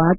5,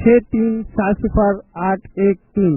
63700813।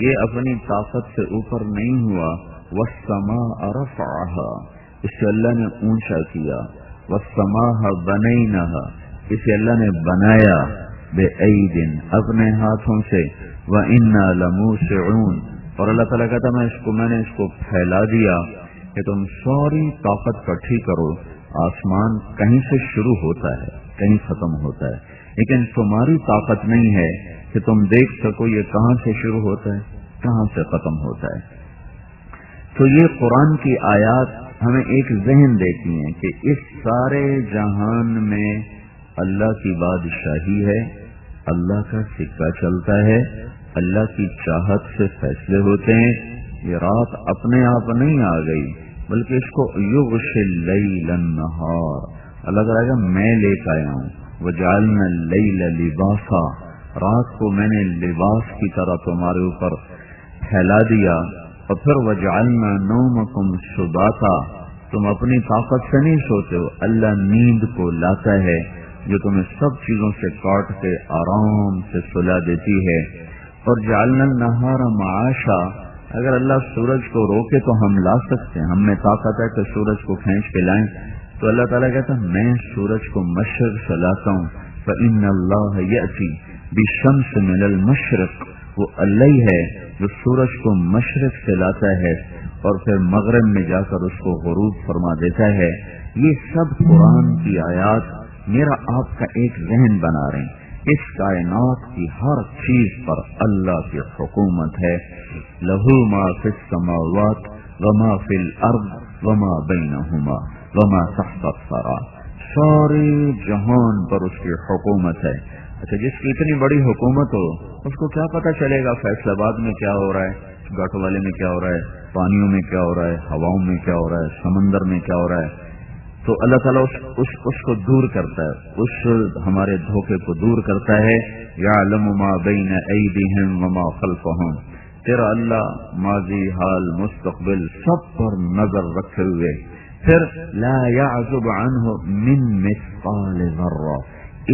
یہ اپنی طاقت سے اوپر نہیں ہوا. والسماء رفعها، اسے اللہ نے اونچا کیا. والسماء بنيناها، اسے اللہ نے بنایا. بأید، اپنے ہاتھوں سے. وإنا لموسعون، اور اللہ تعالیٰ کہتا میں نے اس کو پھیلا دیا کہ تم ساری طاقت کٹھی کرو. آسمان کہیں سے شروع ہوتا ہے، کہیں ختم ہوتا ہے، لیکن تمہاری طاقت نہیں ہے کہ تم دیکھ سکو یہ کہاں سے شروع ہوتا ہے، کہاں سے ختم ہوتا ہے. تو یہ قرآن کی آیات ہمیں ایک ذہن دیتی ہیں کہ اس سارے جہان میں اللہ کی بادشاہی ہے، اللہ کا سکہ چلتا ہے، اللہ کی چاہت سے فیصلے ہوتے ہیں. یہ رات اپنے آپ نہیں آ گئی، بلکہ اس کو یغشی اللیل النہار، اللہ تعالیٰ کا میں لے کے آیا ہوں. وجعلنا اللیل لباسا، رات کو میں نے لباس کی طرح تمہارے اوپر پھیلا دیا. اور پھر وجعلنا نومکم سباتا، تم اپنی طاقت سے نہیں سوتے ہو، اللہ نیند کو لاتا ہے جو تمہیں سب چیزوں سے کاٹ کے آرام سے سلا دیتی ہے. اور جعلنا النہار معاشا، اگر اللہ سورج کو روکے تو ہم لا سکتے ہیں، ہم میں طاقت ہے کہ سورج کو کھینچ کے لائیں. تو اللہ تعالیٰ کہتا ہے میں سورج کو مشرق سے لاتا ہوں. فإن اللہ یأتی بالشمس من المشرق، وہ اللہ ہی ہے جو سورج کو مشرق سے لاتا ہے اور پھر مغرب میں جا کر اس کو غروب فرما دیتا ہے. یہ سب قرآن کی آیات میرا آپ کا ایک ذہن بنا رہے ہیں. اس کائنات کی ہر چیز پر اللہ کی حکومت ہے. لہو ما فی السماوات وما فی الارض وما بینہما وما تحت الثری، سارے جہان پر اس کی حکومت ہے. اچھا، جس کی اتنی بڑی حکومت ہو اس کو کیا پتہ چلے گا فیصل آباد میں کیا ہو رہا ہے، گٹ والے میں کیا ہو رہا ہے، پانیوں میں کیا ہو رہا ہے، ہواؤں میں کیا ہو رہا ہے، سمندر میں کیا ہو رہا ہے. تو اللہ تعالیٰ اس کو دور کرتا ہے، اس ہمارے دھوکے کو دور کرتا ہے. یعلم ما بین ایدیہم وما خلفہم، تیرا اللہ ماضی حال مستقبل سب پر نظر رکھے ہوئے. پھر لا یعزب عنہ من مثقال ذرہ،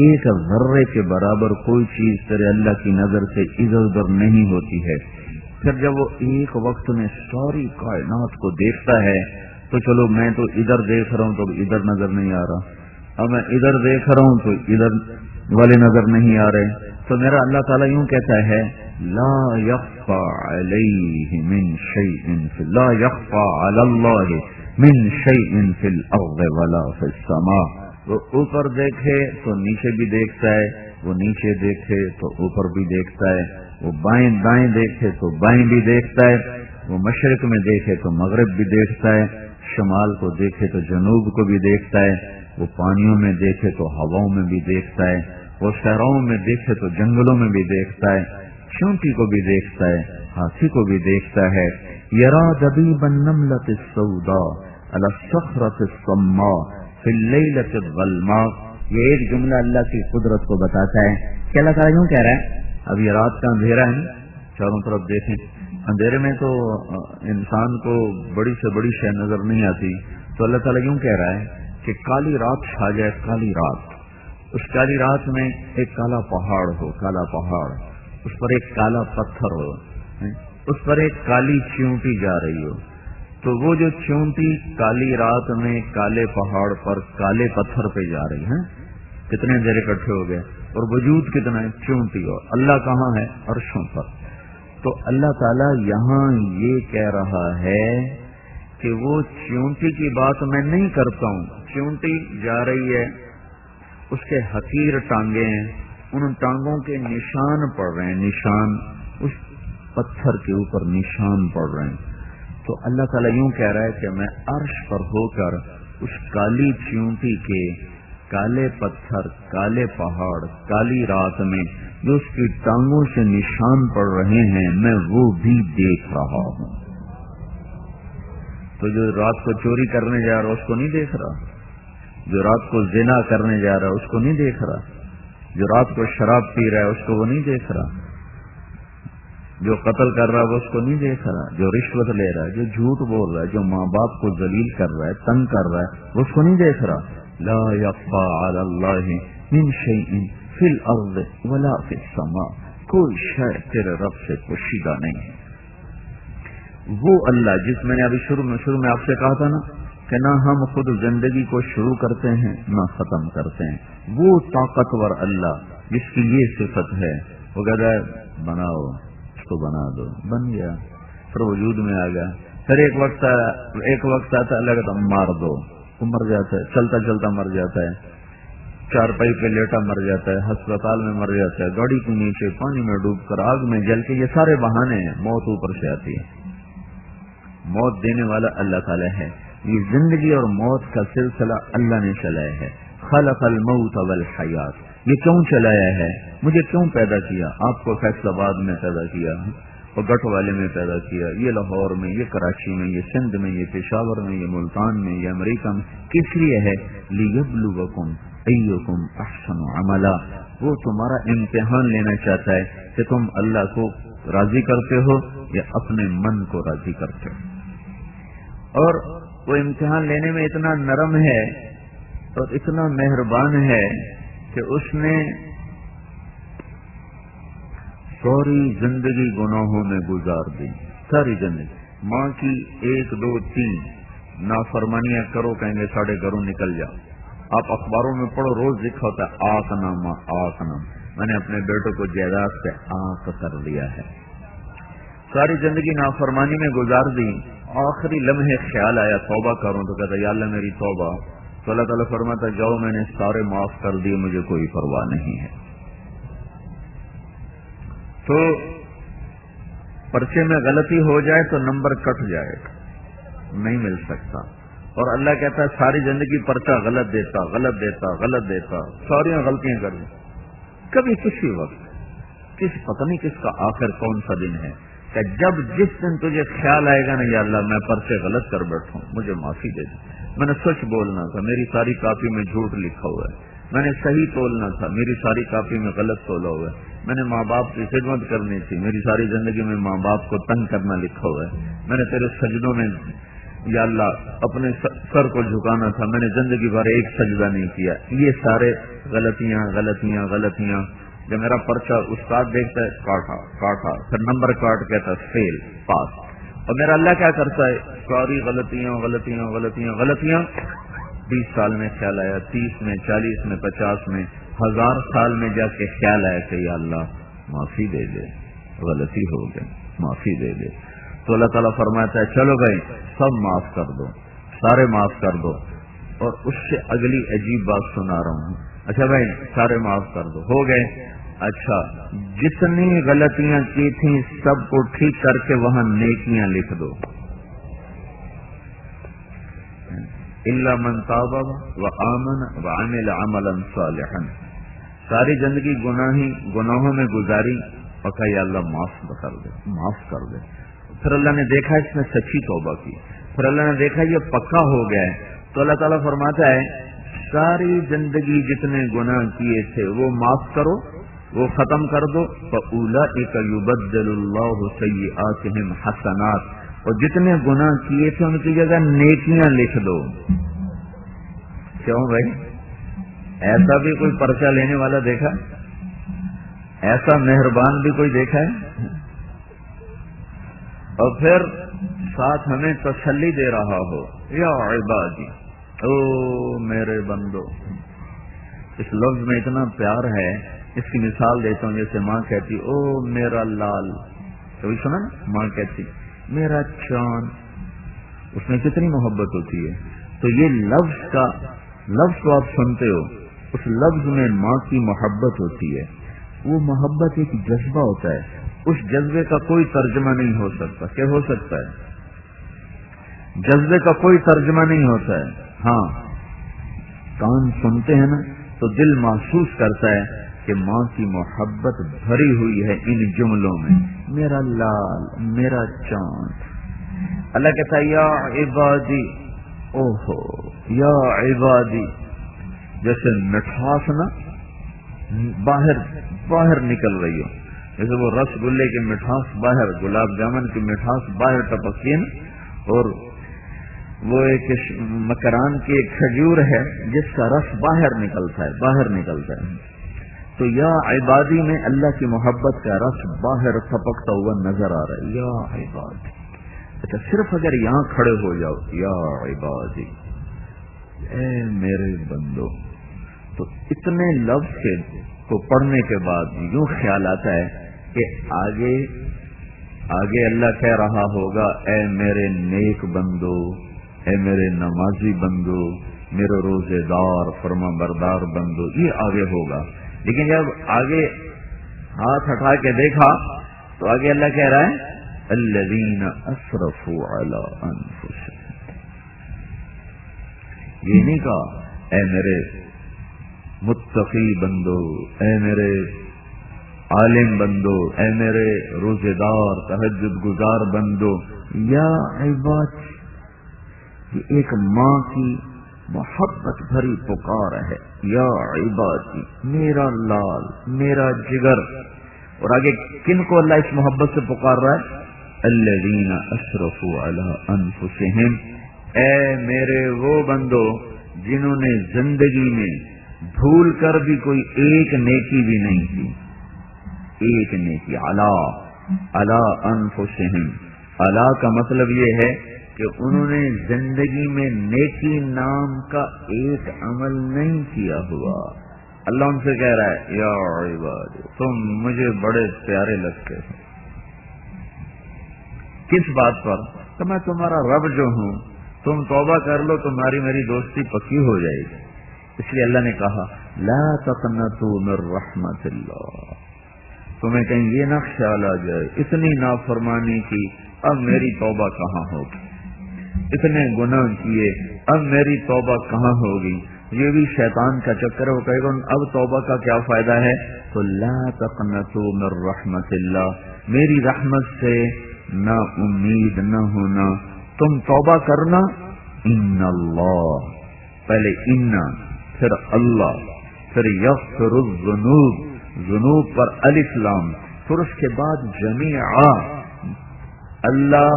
ایک ذرے کے برابر کوئی چیز تیرے اللہ کی نظر سے ادھر ادھر نہیں ہوتی ہے. پھر جب وہ ایک وقت میں ساری کائنات کو دیکھتا ہے تو چلو میں تو ادھر دیکھ رہا ہوں تو ادھر نظر نہیں آ رہا، اب میں ادھر دیکھ رہا ہوں تو ادھر والے نظر نہیں آ رہے. تو میرا اللہ تعالیٰ یوں کہتا ہے لا یخفى علیہ من شیء لا یخفى علی اللہ من شیء فی الارض ولا فی السماء. وہ اوپر دیکھے تو نیچے بھی دیکھتا ہے، وہ نیچے دیکھے تو اوپر بھی دیکھتا ہے، وہ بائیں دائیں دیکھے تو بائیں بھی دیکھتا ہے، وہ مشرق میں دیکھے تو مغرب بھی دیکھتا ہے، شمال کو دیکھے تو جنوب کو بھی دیکھتا ہے، وہ پانیوں میں دیکھے تو ہواؤں میں بھی دیکھتا ہے، وہ صحراؤں میں دیکھے تو جنگلوں میں بھی دیکھتا ہے، چونٹی کو بھی دیکھتا ہے، ہاتھی کو بھی دیکھتا ہے. یرا دبیب النملۃ السوداء علی الصخرۃ الصماء فی اللیلۃ الظلماء. یہ ایک جملہ اللہ کی قدرت کو بتاتا ہے کہ اللہ تعالیٰ یوں کہہ رہا ہے اب یہ رات کا اندھیرا ہے، چاروں طرف دیکھیں، اندھیرے میں تو انسان کو بڑی سے بڑی شے نظر نہیں آتی. تو اللہ تعالیٰ یوں کہہ رہا ہے کہ کالی رات چھا جائے، کالی رات، اس کالی رات میں ایک کالا پہاڑ ہو، کالا پہاڑ، اس پر ایک کالا پتھر ہو، اس پر ایک کالی چیونٹی جا رہی ہو. تو وہ جو چیونٹی کالی رات میں کالے پہاڑ پر کالے پتھر پہ جا رہی ہے، کتنے اندھیرے اکٹھے ہو گئے اور وجود کتنا ہے، چیونٹی. اور اللہ کہاں ہے؟ عرشوں پر. تو اللہ تعالیٰ یہاں یہ کہہ رہا ہے کہ وہ چیونٹی کی بات میں نہیں کرتا ہوں. چیونٹی جا رہی ہے، اس کے حقیر ٹانگیں ہیں، ان ٹانگوں کے نشان پڑ رہے ہیں، نشان اس پتھر کے اوپر نشان پڑ رہے ہیں. تو اللہ تعالیٰ یوں کہہ رہا ہے کہ میں عرش پر ہو کر اس کالی چیونٹی کے کالے پتھر، کالے پہاڑ، کالی رات میں جو اس کی ٹانگوں سے نشان پڑ رہے ہیں میں وہ بھی دیکھ رہا ہوں. تو جو رات کو چوری کرنے جا رہا اس کو نہیں دیکھ رہا، جو رات کو زنا کرنے جا رہا اس کو نہیں دیکھ رہا، جو رات کو شراب پی رہا ہے اس کو وہ نہیں دیکھ رہا، جو قتل کر رہا ہے وہ اس کو نہیں دیکھ رہا، جو رشوت لے رہا ہے، جو جھوٹ بول رہا ہے، جو ماں باپ کو ذلیل کر رہا ہے، تنگ کر رہا ہے، وہ اس کو نہیں دیکھ رہا. لا یخفی علی اللہ من شیء فی الارض ولا فی السماء، کوئی شے تیرے رب سے پوشیدہ نہیں ہے۔ وہ اللہ جس میں نے ابھی شروع میں آپ سے کہا تھا نا کہ نہ ہم خود زندگی کو شروع کرتے ہیں نہ ختم کرتے ہیں، وہ طاقتور اللہ جس کی یہ صفت ہے، وہ کہتا ہے بناؤ، اس کو بنا دو، بن گیا، پھر وجود میں آ گیا۔ پھر ایک وقت آتا ہے لگتا مار دو، وہ مر جاتا ہے، چلتا چلتا مر جاتا ہے، چارپائی پہ لیٹا مر جاتا ہے، ہسپتال میں مر جاتا ہے، گاڑی کے نیچے پانی میں ڈوب کر آگ میں جل کے، یہ سارے بہانے ہیں، موت اوپر سے آتی ہے۔ موت دینے والا اللہ تعالی ہے، یہ زندگی اور موت کا سلسلہ اللہ نے چلایا ہے۔ خلق الموت والحیات، یہ کیوں چلایا ہے؟ مجھے کیوں پیدا کیا؟ آپ کو فیصل آباد میں پیدا کیا، اور گٹھ والے میں پیدا کیا، یہ لاہور میں، یہ کراچی میں، یہ سندھ میں، یہ پشاور میں، یہ ملتان میں، یہ امریکہ میں، کس لیے ہے؟ لیبلوکم ایکم احسن عملا، وہ تمہارا امتحان لینا چاہتا ہے کہ تم اللہ کو راضی کرتے ہو یا اپنے من کو راضی کرتے ہو۔ اور وہ امتحان لینے میں اتنا نرم ہے اور اتنا مہربان ہے کہ اس نے ساری زندگی گناہوں میں گزار دی، ساری زندگی۔ ماں کی 1 2 3 نافرمانیاں کرو، کہیں گے ساڑھے گھروں نکل جا۔ آپ اخباروں میں پڑھو، روز لکھا ہوتا ہے آق نامہ، آق نام، میں نے اپنے بیٹوں کو جائیداد سے آق کر دیا ہے۔ ساری زندگی نافرمانی میں گزار دی، آخری لمحے خیال آیا توبہ کروں، تو کہتا یا اللہ میری توبہ، تو اللہ تعالیٰ فرماتا جاؤ میں نے سارے معاف کر دیے، مجھے کوئی پرواہ نہیں ہے۔ تو پرچے میں غلطی ہو جائے تو نمبر کٹ جائے، نہیں مل سکتا۔ اور اللہ کہتا ہے ساری زندگی پرچہ غلط دیتا، ساری غلطیاں کر دی، کبھی کسی وقت پتہ نہیں کس کا آخر کون سا دن ہے کہ جس دن تجھے خیال آئے گا نا یا اللہ میں پرچے غلط کر بیٹھوں، مجھے معافی دے دے، میں نے سچ بولنا تھا، میری ساری کاپی میں جھوٹ لکھا ہوا ہے، میں نے صحیح تولنا تھا، میری ساری کاپی میں غلط تولا ہوا ہے، میں نے ماں باپ کی خدمت کرنی تھی، میری ساری زندگی میں ماں باپ کو تنگ کرنا لکھا ہوا ہے، میں نے تیرے سجدوں میں یا اللہ اپنے سر کو جھکانا تھا، میں نے زندگی بھر ایک سجدہ نہیں کیا، یہ سارے غلطیاں۔ جب میرا پرچہ استاد دیکھتا ہے کاٹا، پھر نمبر کاٹ کہتا ہے فیل، پاس، اور میرا اللہ کیا کرتا ہے ساری غلطیاں 20 سال میں خیال آیا، 30 میں، 40 میں، 50 میں، 1000 سال میں جا کے خیال آیا کہ یا اللہ معافی دے دے، غلطی ہو گئی، معافی دے دے۔ تو اللہ تعالیٰ فرماتا ہے چلو بھائی سب معاف کر دو، سارے معاف کر دو۔ اور اس سے اگلی عجیب بات سنا رہا ہوں، اچھا بھائی سارے معاف کر دو، ہو گئے، اچھا جتنی غلطیاں کی تھیں سب کو ٹھیک کر کے وہاں نیکیاں لکھ دو، الا من تاب وآمن وعمل عملا صالحا۔ ساری زندگی گناہوں میں گزاری اور کہا یا اللہ معاف کر دے۔ پھر اللہ نے دیکھا اس نے سچی توبہ کی، پھر اللہ نے دیکھا یہ پکا ہو گیا ہے، تو اللہ تعالیٰ فرماتا ہے ساری زندگی جتنے گناہ کیے تھے وہ معاف کرو، وہ ختم کر دو، فَأُولَئِكَ يُبَدِّلُ اللَّهُ سَيِّئَاتِهِمْ حَسَنَاتٍ، اور جتنے گناہ کیے تھے ان کی جگہ نیکیاں لکھ دو۔ کیوں بھائی ایسا بھی کوئی پرچہ لینے والا دیکھا؟ ایسا مہربان بھی کوئی دیکھا ہے؟ اور پھر ساتھ ہمیں تسلی دے رہا ہو، یا عبادی، او میرے بندو۔ اس لفظ میں اتنا پیار ہے، اس کی مثال دیتا ہوں، جیسے ماں کہتی او میرا لال، کبھی سنا نا ماں کہتی میرا چاند، اس میں کتنی محبت ہوتی ہے۔ تو یہ لفظ کو آپ سنتے ہو، اس لفظ میں ماں کی محبت ہوتی ہے، وہ محبت ایک جذبہ ہوتا ہے، اس جذبے کا کوئی ترجمہ نہیں ہو سکتا۔ کیا ہو سکتا ہے؟ جذبے کا کوئی ترجمہ نہیں ہوتا ہے، ہاں کان سنتے ہیں نا تو دل محسوس کرتا ہے کہ ماں کی محبت بھری ہوئی ہے ان جملوں میں، میرا لال، میرا چاند۔ اللہ کہتا ہے یا عبادی، اوہو یا عبادی، جیسے مٹھاس نا باہر نکل رہی ہو، جیسے وہ رس گلے کی مٹھاس باہر، گلاب جامن کی مٹھاس باہر ٹپکتی ہے نا، اور وہ ایک مکران کی ایک کھجور ہے جس کا رس باہر نکلتا ہے۔ تو یا عبادی میں اللہ کی محبت کا رس باہر ٹپکتا ہوا نظر آ رہا ہے، یا عبادی۔ اچھا صرف اگر یہاں کھڑے ہو جاؤ، یا عبادی، اے میرے بندو، تو اتنے لفظ کے کو پڑھنے کے بعد یوں خیال آتا ہے کہ آگے اللہ کہہ رہا ہوگا، اے میرے نیک بندو، اے میرے نمازی بندو، میرے روزے دار فرما بردار بندو، یہ آگے ہوگا۔ لیکن جب آگے ہاتھ ہٹا کے دیکھا تو آگے اللہ کہہ رہا ہے الذین اسرفوا علی انفسہم، یہ نہیں کہا اے میرے متقی بندو، اے میرے عالم بندو، اے میرے روزے دار تہجد گزار بندو، یا عباد۔ یہ ایک ماں کی محبت بھری پکار ہے، یا عبادی، میرا لال، میرا جگر۔ اور آگے کن کو اللہ اس محبت سے پکار رہا ہے؟ الذین اسرفوا علی انفسہم، اے میرے وہ بندو جنہوں نے زندگی میں بھول کر بھی کوئی ایک نیکی بھی نہیں کی، ایک نیکی۔ علی انفسہم، علی کا مطلب یہ ہے کہ انہوں نے زندگی میں نیکی نام کا ایک عمل نہیں کیا ہوا۔ اللہ ان سے کہہ رہا ہے یا عباد، تم مجھے بڑے پیارے لگتے ہو۔ کس بات پر؟ کہ میں تمہارا رب جو ہوں، تم توبہ کر لو تمہاری میری دوستی پکی ہو جائے گی۔ اس لیے اللہ نے کہا لا تقنطوا من رحمت اللہ، تمہیں کہیں یہ نہ خیال آ جائے اتنی نافرمانی کی، اب میری توبہ کہاں ہوگی، اتنے گناہ کیے اب میری توبہ کہاں ہوگی۔ یہ بھی شیطان کا چکر ہے، وہ کہے گا اب توبہ کا کیا فائدہ ہے؟ تو لا تقنطوا من رحمت اللہ، میری رحمت سے نہ امید نہ ہونا، تم توبہ کرنا۔ ان اللہ، پہلے ان، پھر اللہ، پھر یغفر الذنوب، ذنوب پر الف لام، پھر اس کے بعد جمیعا، اللہ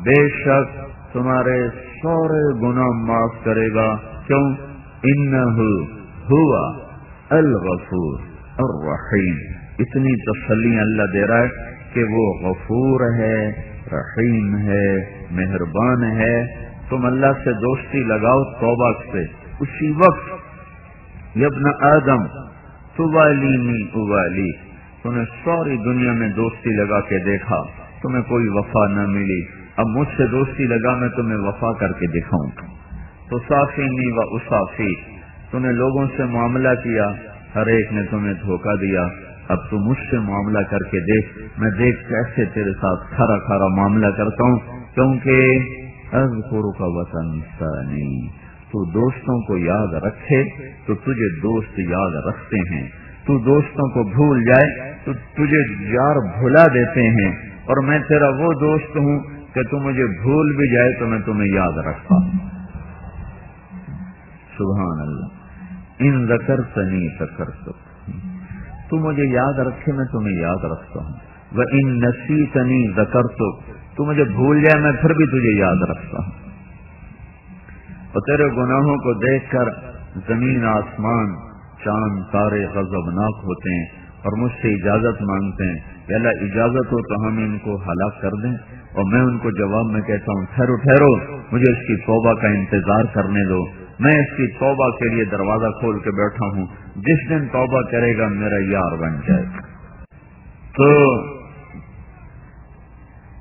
بے شک تمہارے سارے گناہ معاف کرے گا۔ کیوں؟ انہ ہوا الغفور الرحیم۔ اتنی تسلی اللہ دے رہا ہے کہ وہ غفور ہے، رحیم ہے، مہربان ہے۔ تم اللہ سے دوستی لگاؤ توبہ سے، اسی وقت یا ابن آدم توالینی اوالی، تمہیں ساری دنیا میں دوستی لگا کے دیکھا، تمہیں کوئی وفا نہ ملی، اب مجھ سے دوستی لگا میں تمہیں وفا کر کے دکھاؤں۔ تو صافینی و اصافی، تمہیں لوگوں سے معاملہ کیا، ہر ایک نے تمہیں دھوکہ دیا، اب تو مجھ سے معاملہ کر کے دیکھ، میں دیکھ کیسے تیرے ساتھ کھرا کھرا معاملہ کرتا ہوں، کیونکہ اذکرک وتنسانی، تو دوستوں کو یاد رکھے تو تجھے دوست یاد رکھتے ہیں، تو دوستوں کو بھول جائے تو تجھے یار بھلا دیتے ہیں، اور میں تیرا وہ دوست ہوں کہ تو مجھے بھول بھی جائے تو میں تمہیں یاد رکھتا ہوں۔ سبحان اللہ۔ ان ذکرتنی ذکرتک، تو مجھے یاد رکھے میں تمہیں یاد رکھتا ہوں، وَإِن نَسِيتَنِي ذَكَرْتُكَ، تو مجھے بھول جائے میں پھر بھی تجھے یاد رکھتا ہوں۔ اور تیرے گناہوں کو دیکھ کر زمین آسمان چاند تارے غضبناک ہوتے ہیں اور مجھ سے اجازت مانگتے ہیں کہ اللہ اجازت ہو تو ہم ان کو ہلاک کر دیں، اور میں ان کو جواب میں کہتا ہوں ٹھہرو ٹھہرو، مجھے اس کی توبہ کا انتظار کرنے دو، میں اس کی توبہ کے لیے دروازہ کھول کے بیٹھا ہوں، جس دن توبہ کرے گا میرا یار بن جائے گا۔ تو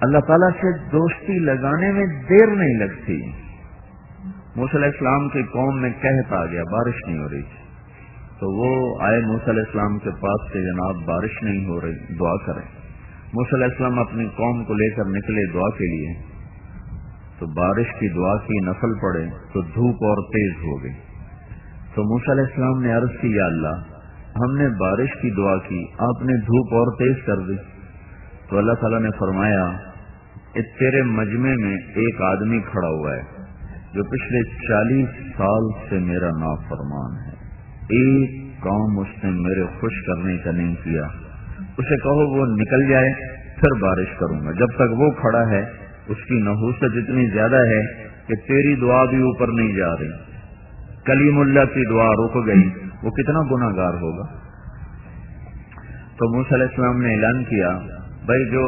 اللہ تعالیٰ سے دوستی لگانے میں دیر نہیں لگتی۔ موسیٰ علیہ السلام کی قوم میں قحط آ گیا، بارش نہیں ہو رہی تھی، تو وہ آئے موسیٰ علیہ السلام کے پاس کہ جناب بارش نہیں ہو رہی، دعا کریں۔ موسیٰ علیہ السلام اپنی قوم کو لے کر نکلے دعا کے لیے، تو بارش کی دعا کی، نفل پڑے تو دھوپ اور تیز ہو گئی۔ تو موسیٰ علیہ السلام نے عرض کی یا اللہ ہم نے بارش کی دعا کی، آپ نے دھوپ اور تیز کر دی۔ تو اللہ تعالیٰ نے فرمایا تیرے مجمع میں ایک آدمی کھڑا ہوا ہے جو پچھلے 40 سال سے میرا نافرمان ہے، ایک کام اس نے میرے خوش کرنے کا نہیں کیا، اسے کہو وہ نکل جائے پھر بارش کروں گا۔ جب تک وہ کھڑا ہے اس کی نحوست اتنی زیادہ ہے کہ تیری دعا بھی اوپر نہیں جا رہی، کلیم اللہ کی دعا رک گئی، وہ کتنا گناہگار ہوگا۔ تو موسیٰ علیہ السلام نے اعلان کیا بھائی جو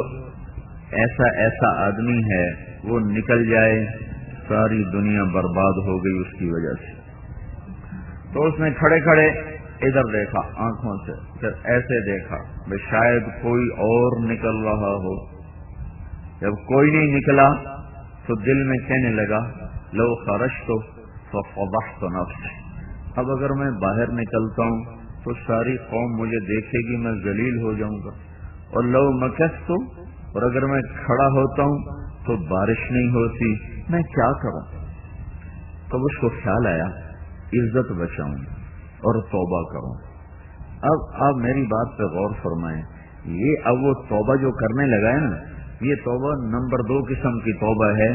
ایسا آدمی ہے وہ نکل جائے، ساری دنیا برباد ہو گئی اس کی وجہ سے۔ تو اس نے کھڑے کھڑے ادھر دیکھا آنکھوں سے، پھر ایسے دیکھا بھائی شاید کوئی اور نکل رہا ہو۔ جب کوئی نہیں نکلا تو دل میں کہنے لگا لو خرجت ففضحت نفسی، اب اگر میں باہر نکلتا ہوں تو ساری قوم مجھے دیکھے گی، میں ذلیل ہو جاؤں گا، اور لو مکثت، اور اگر میں کھڑا ہوتا ہوں تو بارش نہیں ہوتی، میں کیا کروں؟ تب اس کو خیال آیا عزت بچاؤں اور توبہ کروں۔ اب آپ میری بات پہ غور فرمائیں، یہ اب وہ توبہ جو کرنے لگا ہے نا، یہ توبہ نمبر 2 قسم کی توبہ ہے،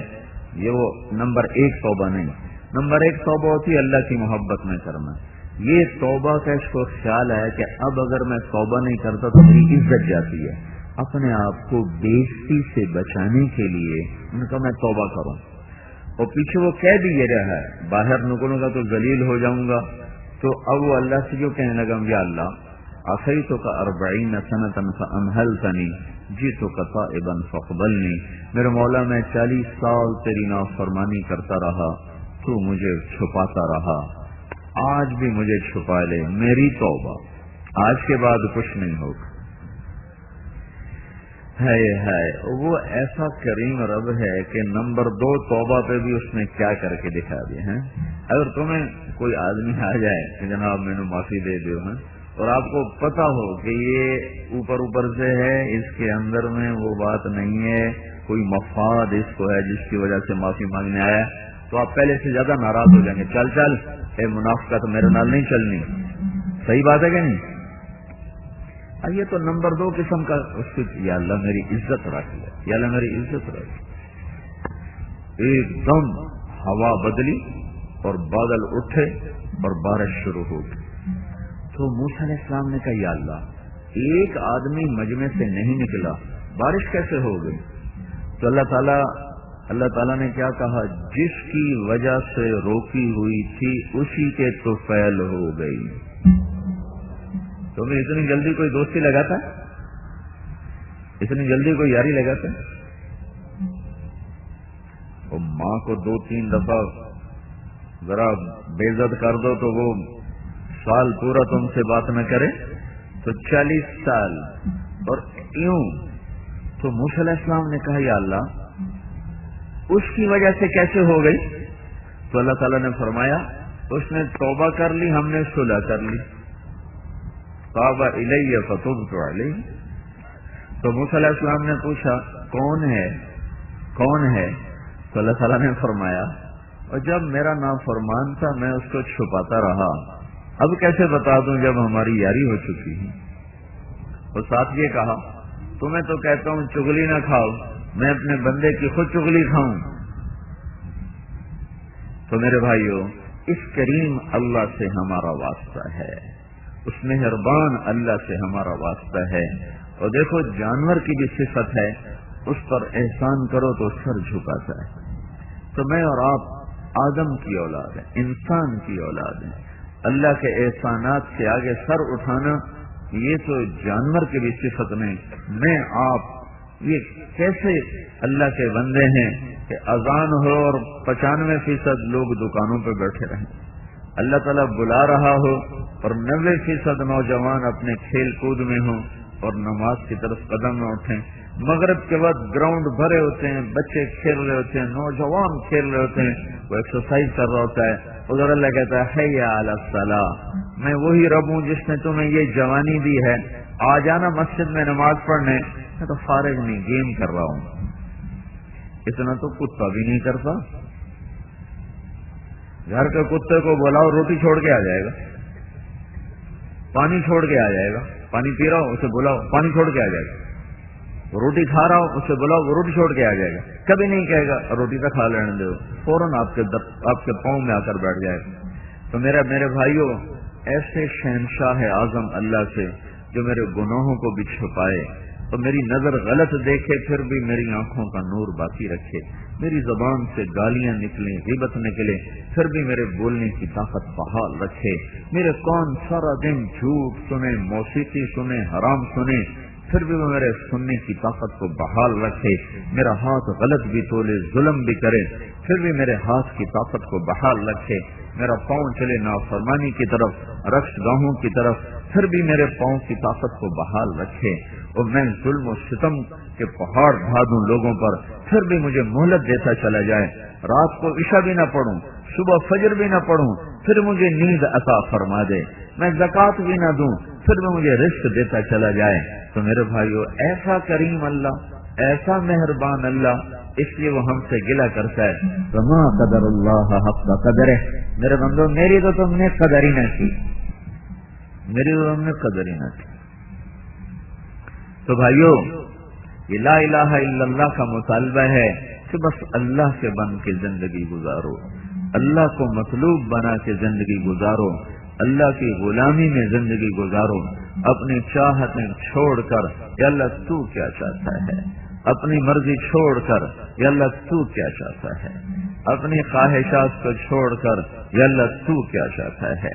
یہ وہ نمبر 1 توبہ نہیں۔ نمبر 1 توبہ ہوتی ہے اللہ کی محبت میں کرنا، یہ توبہ کا اس کو خیال ہے کہ اب اگر میں توبہ نہیں کرتا تو میری عزت جاتی ہے، اپنے آپ کو بےعزتی سے بچانے کے لیے ان کا میں توبہ کروں۔ اور پیچھے وہ کہہ بھی یہ رہا ہے باہر نکلوں گا تو ذلیل ہو جاؤں گا، تو اب وہ اللہ سے جو کہنے لگا یا اللہ عصیتک 40 سنۃ فامہلتنی جئتک تائبا فاقبلنی، میرے مولا میں 40 سال تیری نافرمانی کرتا رہا، تو مجھے چھپاتا رہا، آج بھی مجھے چھپا لے، میری توبہ، آج کے بعد کچھ نہیں ہوگا۔ ہے وہ ایسا کریم رب ہے کہ نمبر 2 توبہ پہ بھی اس نے کیا کر کے دکھا دیا ہے۔ اگر تمہیں کوئی آدمی آ جائے کہ جناب میں نے معافی دے دو، اور آپ کو پتا ہو کہ یہ اوپر سے ہے، اس کے اندر میں وہ بات نہیں ہے، کوئی مفاد اس کو ہے جس کی وجہ سے معافی مانگنے آیا، تو آپ پہلے سے زیادہ ناراض ہو جائیں گے، چل اے منافقت میرے نال نہیں چلنی۔ صحیح بات ہے کہ نہیں؟ یہ تو نمبر 2 قسم کا اس کی یا اللہ میری عزت رکھ لے، یا اللہ میری عزت رکھ۔ ایک دم ہوا بدلی اور بادل اٹھے اور بارش شروع ہو گئی، تو موسیٰ علیہ السلام نے کہا یا اللہ ایک آدمی مجمع سے نہیں نکلا، بارش کیسے ہو گئی؟ تو اللہ تعالیٰ نے کیا کہا، جس کی وجہ سے روکی ہوئی تھی اسی کے تو فعل ہو گئی۔ تمہیں اتنی جلدی کوئی دوستی لگاتا ہے؟ اتنی جلدی کوئی یاری لگاتا ہے؟ وہ ماں کو 2-3 دفعہ ذرا بے عزت کر دو تو وہ سال پورا تم سے بات نہ کرے، تو 40 سال اور یوں۔ تو موسیٰ علیہ السلام نے کہا یا اللہ اس کی وجہ سے کیسے ہو گئی؟ تو اللہ تعالیٰ نے فرمایا اس نے توبہ کر لی، ہم نے صلح کر لی، تاب الی فتبت علیہ۔ تو موسیٰ علیہ السلام نے پوچھا کون ہے؟ تو اللہ تعالیٰ نے فرمایا اور جب میرا نافرمان تھا میں اس کو چھپاتا رہا، اب کیسے بتا دوں جب ہماری یاری ہو چکی ہے۔ اور ساتھ یہ کہا تمہیں تو کہتا ہوں چغلی نہ کھاؤ، میں اپنے بندے کی خود چغلی کھاؤں۔ تو میرے بھائیو اس کریم اللہ سے ہمارا واسطہ ہے، اس مہربان اللہ سے ہمارا واسطہ ہے۔ اور دیکھو جانور کی بھی صفت ہے، اس پر احسان کرو تو سر جھکاتا ہے۔ تو میں اور آپ آدم کی اولاد ہیں، انسان کی اولاد ہیں، اللہ کے احسانات سے آگے سر اٹھانا یہ تو جانور کی بھی صفت نہیں۔ میں آپ یہ کیسے اللہ کے بندے ہیں کہ اذان ہو اور 95% لوگ دکانوں پہ بیٹھے رہیں، اللہ تعالیٰ بلا رہا ہو اور 90% نوجوان اپنے کھیل کود میں ہوں اور نماز کی طرف قدم نہ اٹھیں، مغرب کے بعد گراؤنڈ بھرے ہوتے ہیں، بچے کھیل رہے ہوتے ہیں، نوجوان کھیل رہے ہوتے ہیں، وہ ایکسرسائز کر رہا ہوتا ہے، ادھر اللہ کہتا ہے حی علی الصلاۃ، میں وہی رب ہوں جس نے تمہیں یہ جوانی دی ہے، آ جانا مسجد میں نماز پڑھنے، میں تو فارغ نہیں گیم کر رہا ہوں۔ اتنا تو کتا بھی نہیں کرتا، گھر کے کتے کو بلاؤ روٹی چھوڑ کے آ جائے گا، پانی چھوڑ کے آ جائے گا، پانی پی رہا ہو اسے بلاؤ پانی چھوڑ کے آ جائے گا، روٹی کھا رہا ہو اسے بلاؤ وہ روٹی چھوڑ کے آ جائے گا، کبھی نہیں کہے گا روٹی تو کھا لینے دو، فوراً آپ کے پاؤں میں آ کر بیٹھ جائے گا۔ تو میرے بھائیوں ایسے شہنشاہ اعظم اللہ سے جو میرے گناہوں کو بھی چھپائے اور میری نظر غلط دیکھے پھر بھی میری آنکھوں کا نور باقی رکھے، میری زبان سے گالیاں نکلیں، غیبت نکلے، پھر بھی میرے بولنے کی طاقت بحال رکھے، میرے کان سارا دن جھوٹ سنے، موسیقی سنے، حرام سنے، پھر بھی وہ میرے سننے کی طاقت کو بحال رکھے، میرا ہاتھ غلط بھی تولے، ظلم بھی کرے، پھر بھی میرے ہاتھ کی طاقت کو بحال رکھے، میرا پاؤں چلے نافرمانی کی طرف، رقص گاہوں کی طرف، پھر بھی میرے پاؤں کی طاقت کو بحال رکھے، اور میں ظلم و ستم کے پہاڑ ڈھا دوں لوگوں پر، پھر بھی مجھے مہلت دیتا چلا جائے، رات کو عشاء بھی نہ پڑھوں، صبح فجر بھی نہ پڑھوں، پھر مجھے نیند عطا فرما دے، میں زکوٰۃ بھی نہ دوں، پھر بھی مجھے رزق دیتا چلا جائے۔ تو میرے بھائیو، ایسا کریم اللہ، ایسا مہربان اللہ، اس لیے وہ ہم سے گلہ کرتا ہے، وما قدر اللہ حق قدرہ، میرے بندو میری تو تم نے قدر ہی نہ کی، میری تو تم نے قدر ہی نہ کی۔ تو بھائیو، یہ لا الہ الا اللہ کا مطالبہ ہے کہ بس اللہ سے بن کے زندگی گزارو، اللہ کو مطلوب بنا کے زندگی گزارو، اللہ کی غلامی میں زندگی گزارو، اپنی چاہتیں چھوڑ کر یا اللہ تو کیا چاہتا ہے، اپنی مرضی چھوڑ کر یا اللہ تو کیا چاہتا ہے، اپنی خواہشات کو چھوڑ کر یا اللہ تو کیا چاہتا ہے۔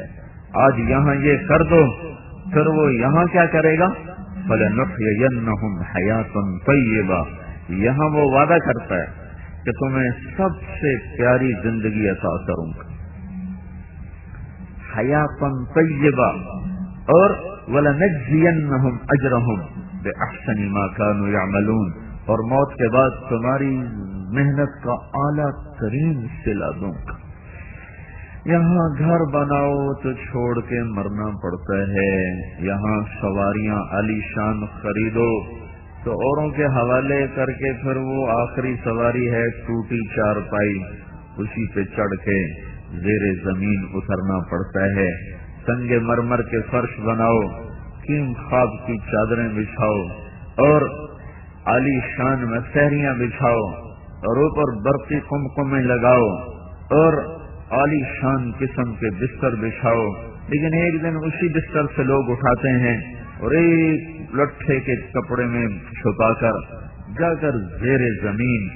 آج یہاں یہ کر دو، پھر وہ یہاں کیا کرے گا؟ فَلَنُحْيِيَنَّهُمْ حَيَاةً طَيِّبَةً، یہاں وہ وعدہ کرتا ہے کہ تمہیں سب سے پیاری زندگی عطا کروں گا، حیاتن طیبہ، اور وَلَنَجْزِيَنَّهُمْ أَجْرَهُمْ بِأَحْسَنِ مَا كَانُوا يَعْمَلُونَ، اور موت کے بعد تمہاری محنت کا اعلیٰ ترین صلہ دوں گا۔ یہاں گھر بناؤ تو چھوڑ کے مرنا پڑتا ہے، یہاں سواریاں عالی شان خریدو تو اوروں کے حوالے کر کے پھر وہ آخری سواری ہے ٹوٹی چارپائی، اسی پہ چڑھ کے زیر زمین اترنا پڑتا ہے۔ سنگ مرمر کے فرش بناؤ، کیم خواب کی چادریں بچھاؤ، اور عالی شان میں سہریاں بچھاؤ، اور اوپر برقی قمقمیں لگاؤ، اور عالی شان قسم کے بستر بچھاؤ، لیکن ایک دن اسی بستر سے لوگ اٹھاتے ہیں اور ایک لٹھے کے کپڑے میں چھپا کر جا کر زیر زمین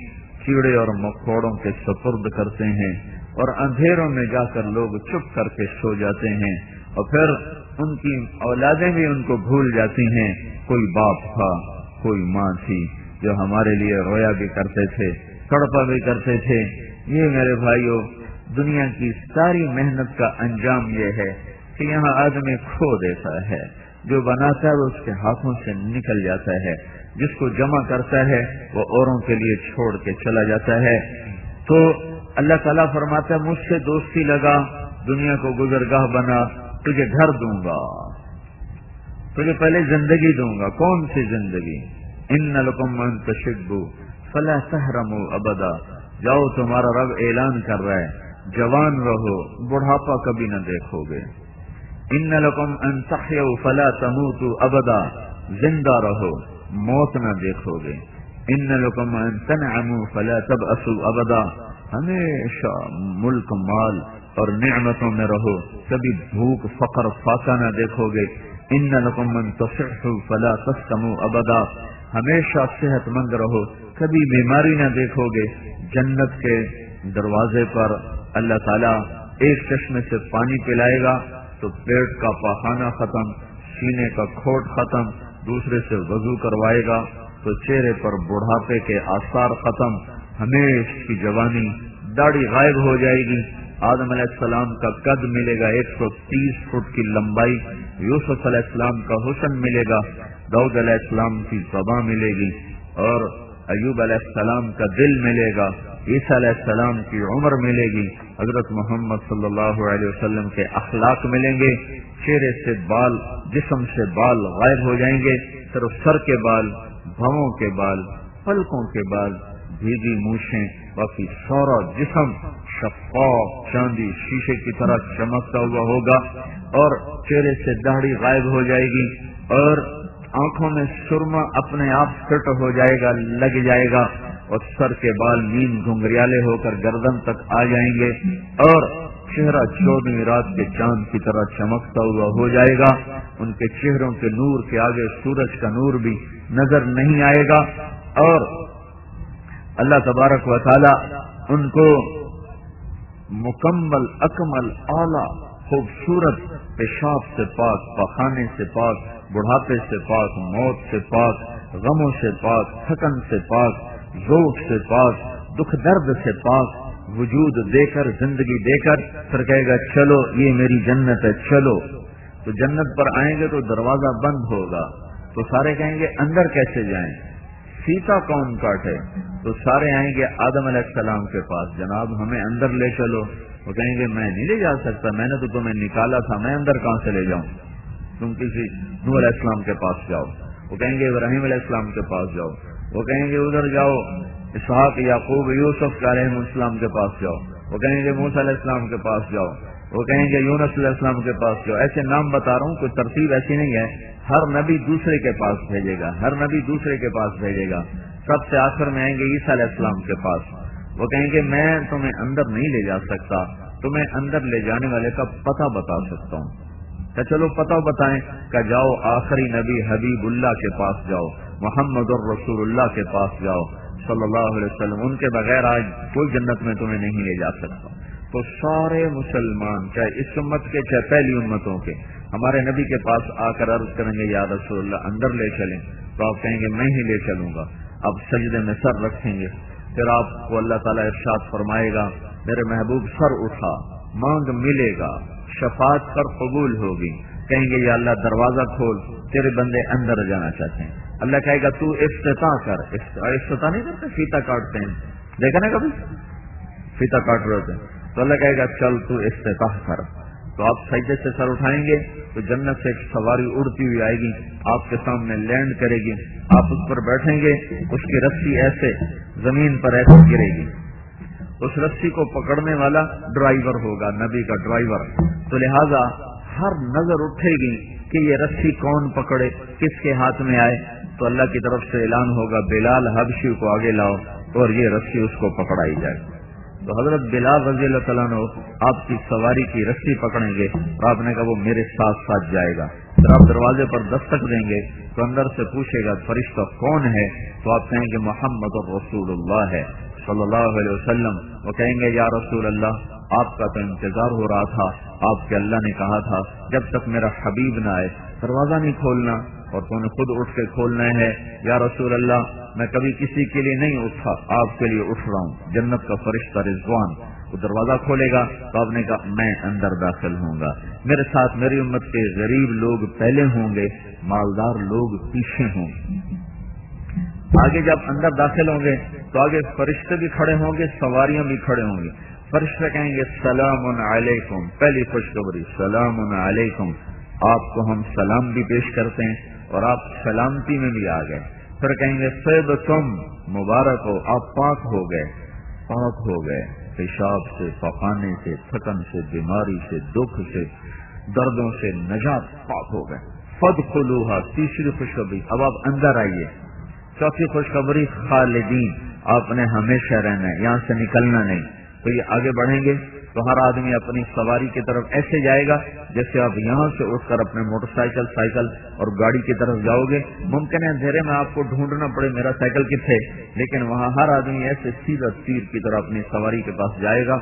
کیڑے اور مکوڑوں کے سپرد کرتے ہیں، اور اندھیروں میں جا کر لوگ چپ کر کے سو جاتے ہیں، اور پھر ان کی اولادیں بھی ان کو بھول جاتی ہیں۔ کوئی باپ تھا، کوئی ماں تھی جو ہمارے لیے رویا بھی کرتے تھے، تڑپا بھی کرتے تھے۔ یہ میرے بھائیوں، دنیا کی ساری محنت کا انجام یہ ہے کہ یہاں آدمی کھو دیتا ہے، جو بناتا ہے وہ اس کے ہاتھوں سے نکل جاتا ہے، جس کو جمع کرتا ہے وہ اوروں کے لیے چھوڑ کے چلا جاتا ہے۔ تو اللہ تعالیٰ فرماتا ہے، مجھ سے دوستی لگا، دنیا کو گزرگاہ بنا، تجھے گھر دوں گا، تجھے پہلے زندگی دوں گا۔ کون سی زندگی؟ ان لکم ان تشبوا فلا تحرموا ابدا، جاؤ تمہارا رب اعلان کر رہا ہے، جوان رہو، بڑھاپا کبھی نہ دیکھو گے۔ ان لکم ان تحیوا فلا تموتوا ابدا، زندہ رہو، موت نہ دیکھو گے۔ ان لکم ان تنعموا فلا تبأسوا ابدا، ہمیشہ ملک مال اور نعمتوں میں رہو، کبھی بھوک فقر فاقہ نہ دیکھو گے۔ ان لکم ان تصحوا فلا تسقموا ابدا، ہمیشہ صحت مند رہو، کبھی بیماری نہ دیکھو گے۔ جنت کے دروازے پر اللہ تعالیٰ ایک چشمے سے پانی پلائے گا تو پیٹ کا پاخانہ ختم، سینے کا کھوٹ ختم، دوسرے سے وضو کروائے گا تو چہرے پر بڑھاپے کے آثار ختم، ہمیشہ کی جوانی، داڑھی غائب ہو جائے گی۔ آدم علیہ السلام کا قد ملے گا 130 فٹ کی لمبائی، یوسف علیہ السلام کا حسن ملے گا، داؤد علیہ السلام کی زبان ملے گی، اور ایوب علیہ السلام کا دل ملے گا، عیسیٰ علیہ السلام کی عمر ملے گی، حضرت محمد صلی اللہ علیہ وسلم کے اخلاق ملیں گے۔ چہرے سے بال، جسم سے بال غائب ہو جائیں گے، صرف سر کے بال، بھووں کے بال، پلکوں کے بال، بھیگی مونچھیں، باقی سارا جسم شفاف چاندی شیشے کی طرح چمکتا ہوا ہوگا، اور چہرے سے داڑھی غائب ہو جائے گی، اور آنکھوں میں سرما اپنے آپ فٹ ہو جائے گا، لگ جائے گا، اور سر کے بال نیم گھنگریالے ہو کر گردن تک آ جائیں گے، اور چہرہ 14ویں رات کے چاند کی طرح چمکتا ہوا ہو جائے گا۔ ان کے چہروں کے نور کے آگے سورج کا نور بھی نظر نہیں آئے گا، اور اللہ تبارک و تعالی ان کو مکمل اکمل اعلی خوبصورت پیشاب سے پاک، پخانے سے پاک، بڑھاپے سے پاک، موت سے پاک، غموں سے پاک، تھکن سے پاک، ذوق سے پاک، دکھ درد سے پاک وجود دے کر، زندگی دے کر پھر کہے گا چلو یہ میری جنت ہے، چلو. تو جنت پر آئیں گے تو دروازہ بند ہوگا، تو سارے کہیں گے اندر کیسے جائیں، سیتا کون کاٹے؟ تو سارے آئیں گے آدم علیہ السلام کے پاس، جناب ہمیں اندر لے چلو. وہ کہیں گے میں نہیں لے جا سکتا، میں نے تو تمہیں نکالا تھا، میں اندر کہاں سے لے جاؤں؟ تم کسی نوح علیہ السلام کے پاس جاؤ. وہ کہیں گے ابراہیم علیہ السلام کے پاس جاؤ. وہ کہیں گے ادھر جاؤ اسحاق، یعقوب، یوسف علیہ السلام کے پاس جاؤ. وہ کہیں گے موسیٰ علیہ السلام کے پاس جاؤ. وہ کہیں گے یونس علیہ السلام کے پاس جاؤ. ایسے نام بتا رہا ہوں، کوئی ترتیب ایسی نہیں ہے. ہر نبی دوسرے کے پاس بھیجے گا، ہر نبی دوسرے کے پاس بھیجے گا. سب سے آخر میں آئیں گے عیسیٰ علیہ السلام کے پاس. وہ کہیں گے میں تمہیں اندر نہیں لے جا سکتا، تمہیں اندر لے جانے والے کا پتہ بتا سکتا ہوں. کہ چلو پتہ بتائیں. کہ جاؤ آخری نبی حبیب اللہ کے پاس جاؤ، محمد الرسول اللہ کے پاس جاؤ صلی اللہ علیہ وسلم. ان کے بغیر آج کوئی جنت میں تمہیں نہیں لے جا سکتا. تو سارے مسلمان چاہے اس امت کے چاہے پہلی امتوں کے ہمارے نبی کے پاس آ کر عرض کریں گے یا رسول اللہ اندر لے چلیں. تو آپ کہیں گے میں ہی لے چلوں گا. اب سجدے میں سر رکھیں گے، پھر آپ کو اللہ تعالیٰ ارشاد فرمائے گا میرے محبوب سر اٹھا، مانگ ملے گا، شفاعت پر قبول ہوگی. کہیں گے یا اللہ دروازہ کھول، تیرے بندے اندر جانا چاہتے ہیں. اللہ کہے گا تو افتتاح کر. افتتاح نہیں کرتے، فیتا کاٹتے ہیں، دیکھا نا کبھی فیتا کاٹ رہے ہوتے ہیں. تو اللہ کہے گا چل تو افتتاح کر. تو آپ سجدے سے سر اٹھائیں گے تو جنت سے ایک سواری اڑتی ہوئی آئے گی، آپ کے سامنے لینڈ کرے گی. آپ اس پر بیٹھیں گے، اس کی رسی ایسے زمین پر ایسے گرے گی. اس رسی کو پکڑنے والا ڈرائیور ہوگا، نبی کا ڈرائیور. تو لہذا ہر نظر اٹھے گی کہ یہ رسی کون پکڑے، کس کے ہاتھ میں آئے. تو اللہ کی طرف سے اعلان ہوگا بلال حبشی کو آگے لاؤ اور یہ رسی اس کو پکڑائی جائے. تو حضرت بلال رضی اللہ تعالیٰ عنہ آپ کی سواری کی رسی پکڑیں گے اور آپ نے کہا وہ میرے ساتھ ساتھ جائے گا. پھر آپ دروازے پر دستک دیں گے تو اندر سے پوچھے گا فرشتہ کون ہے؟ تو آپ کہیں گے محمد الرسول اللہ ہے صلی اللہ علیہ وسلم. وہ کہیں گے یا رسول اللہ آپ کا تو انتظار ہو رہا تھا، آپ کے اللہ نے کہا تھا جب تک میرا حبیب نہ آئے دروازہ نہیں کھولنا، اور تو نے خود اٹھ کے کھولنا ہے. یا رسول اللہ میں کبھی کسی کے لیے نہیں اٹھا، آپ کے لیے اٹھ رہا ہوں. جنت کا فرشتہ رضوان وہ دروازہ کھولے گا تو آپ نے کہا میں اندر داخل ہوں گا، میرے ساتھ میری امت کے غریب لوگ پہلے ہوں گے، مالدار لوگ پیچھے ہوں گے. آگے جب اندر داخل ہوں گے تو آگے فرشتے بھی کھڑے ہوں گے، سواریاں بھی کھڑے ہوں گے. فرشتے کہیں گے سلام علیکم، پہلی خوشخبری سلام علیکم. آپ کو ہم سلام بھی پیش کرتے ہیں اور آپ سلامتی میں بھی آ گئے. پھر کہیں گے طیبتم، مبارک ہو، آپ پاک ہو گئے، پاک ہو گئے پیشاب سے، پخانے سے، تھکن سے، بیماری سے، دکھ سے، دردوں سے نجات، پاک ہو گئے. فادخلوها، تیسری خوشخبری اب آپ اندر آئیے. چوتھی خوشخبری خالدین، آپ نے ہمیشہ رہنا ہے، یہاں سے نکلنا نہیں. تو یہ آگے بڑھیں گے تو ہر آدمی اپنی سواری کی طرف ایسے جائے گا جیسے آپ یہاں سے اٹھ کر اپنے موٹر سائیکل، سائیکل اور گاڑی کی طرف جاؤ گے. ممکن ہے اندھیرے میں آپ کو ڈھونڈنا پڑے میرا سائیکل کتنے، لیکن وہاں ہر آدمی ایسے سیدھا تیر کی طرح اپنی سواری کے پاس جائے گا.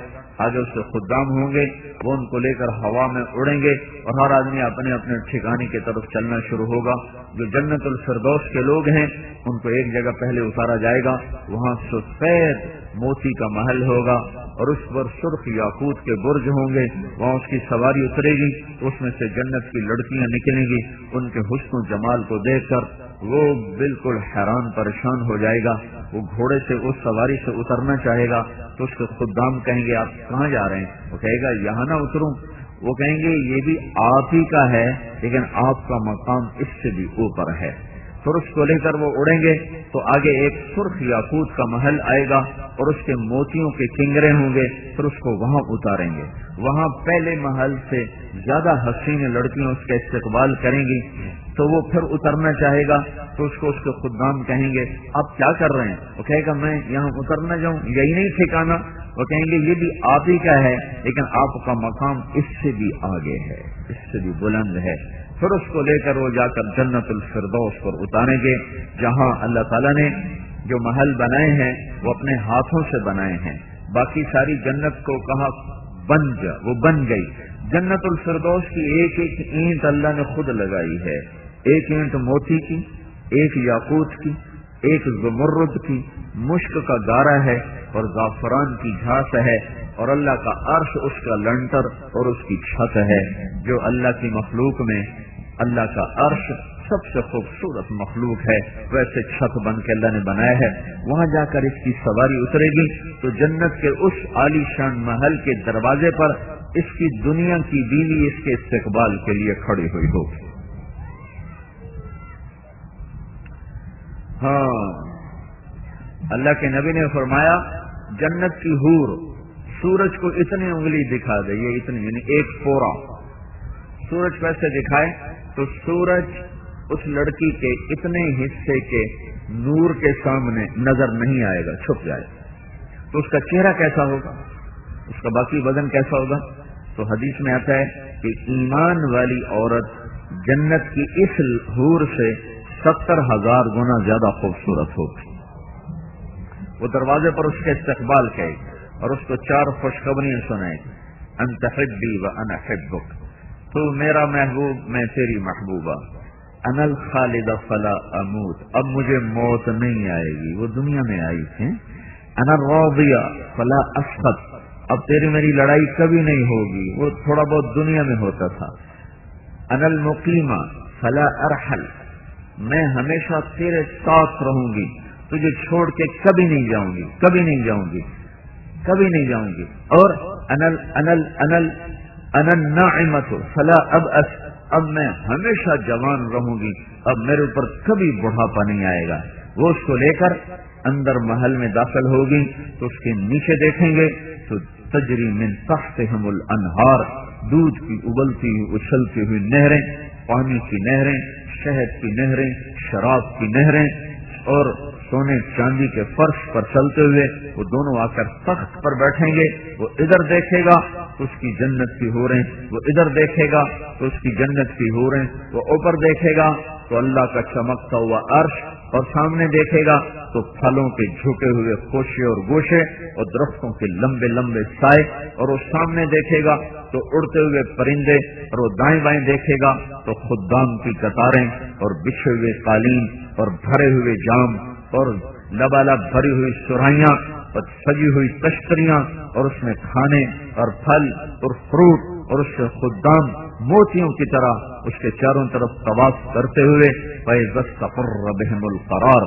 آگے اس سے خدام ہوں گے، وہ ان کو لے کر ہوا میں اڑیں گے اور ہر آدمی اپنے اپنے ٹھکانے کی طرف چلنا شروع ہوگا. جو جنت الفردوس کے لوگ ہیں ان کو ایک جگہ پہلے اتارا جائے گا، وہاں سفید موتی کا محل ہوگا اور اس پر سرخ یاقوت کے برج ہوں گے. وہاں اس کی سواری اترے گی، اس میں سے جنت کی لڑکیاں نکلیں گی. ان کے حسن و جمال کو دیکھ کر وہ بالکل حیران پریشان ہو جائے گا. وہ گھوڑے سے اس سواری سے اترنا چاہے گا تو اس کے خدام کہیں گے آپ کہاں جا رہے ہیں؟ وہ کہے گا یہاں نہ اتروں. وہ کہیں گے یہ بھی آپ ہی کا ہے لیکن آپ کا مقام اس سے بھی اوپر ہے. پھر اس کو لے کر وہ اڑیں گے تو آگے ایک سرخ یاقوت کا محل آئے گا اور اس کے موتیوں کے کنگرے ہوں گے. پھر اس کو وہاں اتاریں گے. وہاں پہلے محل سے زیادہ حسین لڑکیاں اس کا استقبال کریں گی. تو وہ پھر اترنا چاہے گا تو اس کو اس کے خدام کہیں گے آپ کیا کر رہے ہیں؟ وہ کہے گا میں یہاں اترنا جاؤں، یہی نہیں ٹھکانا. وہ کہیں گے یہ بھی آپ ہی کا ہے لیکن آپ کا مقام اس سے بھی آگے ہے، اس سے بھی بلند ہے. پھر اس کو لے کر وہ جا کر جنت الفردوس پر اتاریں گے جہاں اللہ تعالیٰ نے جو محل بنائے ہیں وہ اپنے ہاتھوں سے بنائے ہیں، باقی ساری جنت کو کہا بن جا، وہ بن گئی۔ جنت الفردوس کی ایک ایک اینٹ اللہ نے خود لگائی ہے، ایک اینٹ موتی کی، ایک یاقوت کی، ایک زمرد کی، مشک کا گارا ہے اور زعفران کی گھاس ہے، اور اللہ کا عرش اس کا لنٹر اور اس کی چھت ہے۔ جو اللہ کی مخلوق میں اللہ کا عرش سب سے خوبصورت مخلوق ہے، ویسے چھت بن کے اللہ نے بنایا ہے۔ وہاں جا کر اس کی سواری اترے گی تو جنت کے اس عالی شان محل کے دروازے پر اس کی دنیا کی بیوی اس کے استقبال کے لیے کھڑی ہوئی ہوگی۔ ہاں، اللہ کے نبی نے فرمایا جنت کی حور سورج کو اتنی انگلی دکھا دے، یہ اتنی یعنی ایک پورا سورج کیسے دکھائے تو سورج اس لڑکی کے اتنے حصے کے نور کے سامنے نظر نہیں آئے گا، چھپ جائے گا، تو اس کا چہرہ کیسا ہوگا، اس کا باقی بدن کیسا ہوگا؟ تو حدیث میں آتا ہے کہ ایمان والی عورت جنت کی اس حور سے 70,000 گنا زیادہ خوبصورت ہوگی۔ وہ دروازے پر اس کے استقبال کرے گی اور اس کو 4 خوشخبریاں سنائے گی، انت حبی و انا حبک، تو میرا محبوب میں تیری محبوبہ، انا الخالد فلا اموت، اب مجھے موت نہیں آئے گی، وہ دنیا میں آئی تھی، انا الراضیہ فلا اسخط، اب تیری میری لڑائی کبھی نہیں ہوگی، وہ تھوڑا بہت دنیا میں ہوتا تھا، انا المقیمہ فلا ارحل، میں ہمیشہ تیرے ساتھ رہوں گی، تجھے چھوڑ کے کبھی نہیں جاؤں گی، کبھی نہیں جاؤں گی، کبھی نہیں جاؤں گی، اور انا الناعمۃ فلا ابأس، اب میں ہمیشہ جوان رہوں گی، اب میرے اوپر کبھی بڑھاپا نہیں آئے گا۔ وہ اس کو لے کر اندر محل میں داخل ہوگی تو اس کے نیچے دیکھیں گے تو تجری من تحتہم الانہار، دودھ کی ابلتی ہوئی اچھلتی ہوئی نہریں، پانی کی نہریں، شہد کی نہریں، شراب کی نہریں، اور سونے چاندی کے فرش پر چلتے ہوئے وہ دونوں آ کر تخت پر بیٹھیں گے، وہ ادھر دیکھے گا تو اس کی جنت کی حوریں، وہ ادھر دیکھے گا تو اس کی جنت کی حوریں، وہ اوپر دیکھے گا تو اللہ کا چمکتا ہوا عرش، اور سامنے دیکھے گا تو پھلوں کے جھکے ہوئے خوشے اور گوشے اور درختوں کے لمبے لمبے سائے، اور وہ سامنے دیکھے گا تو اڑتے ہوئے پرندے، اور وہ دائیں بائیں دیکھے گا تو خدام کی قطاریں اور بچھے ہوئے قالین اور بھرے ہوئے جام اور لبالب بھری ہوئی سرائیاں اور سجی ہوئی تشتریاں، اور اس میں کھانے اور پھل اور فروٹ، اور اس کے خدام موتیوں کی طرح اس کے چاروں طرف طواف کرتے ہوئے فَإِذَا اسْتَقَرَّ بِهِمُ الْقَرَارُ،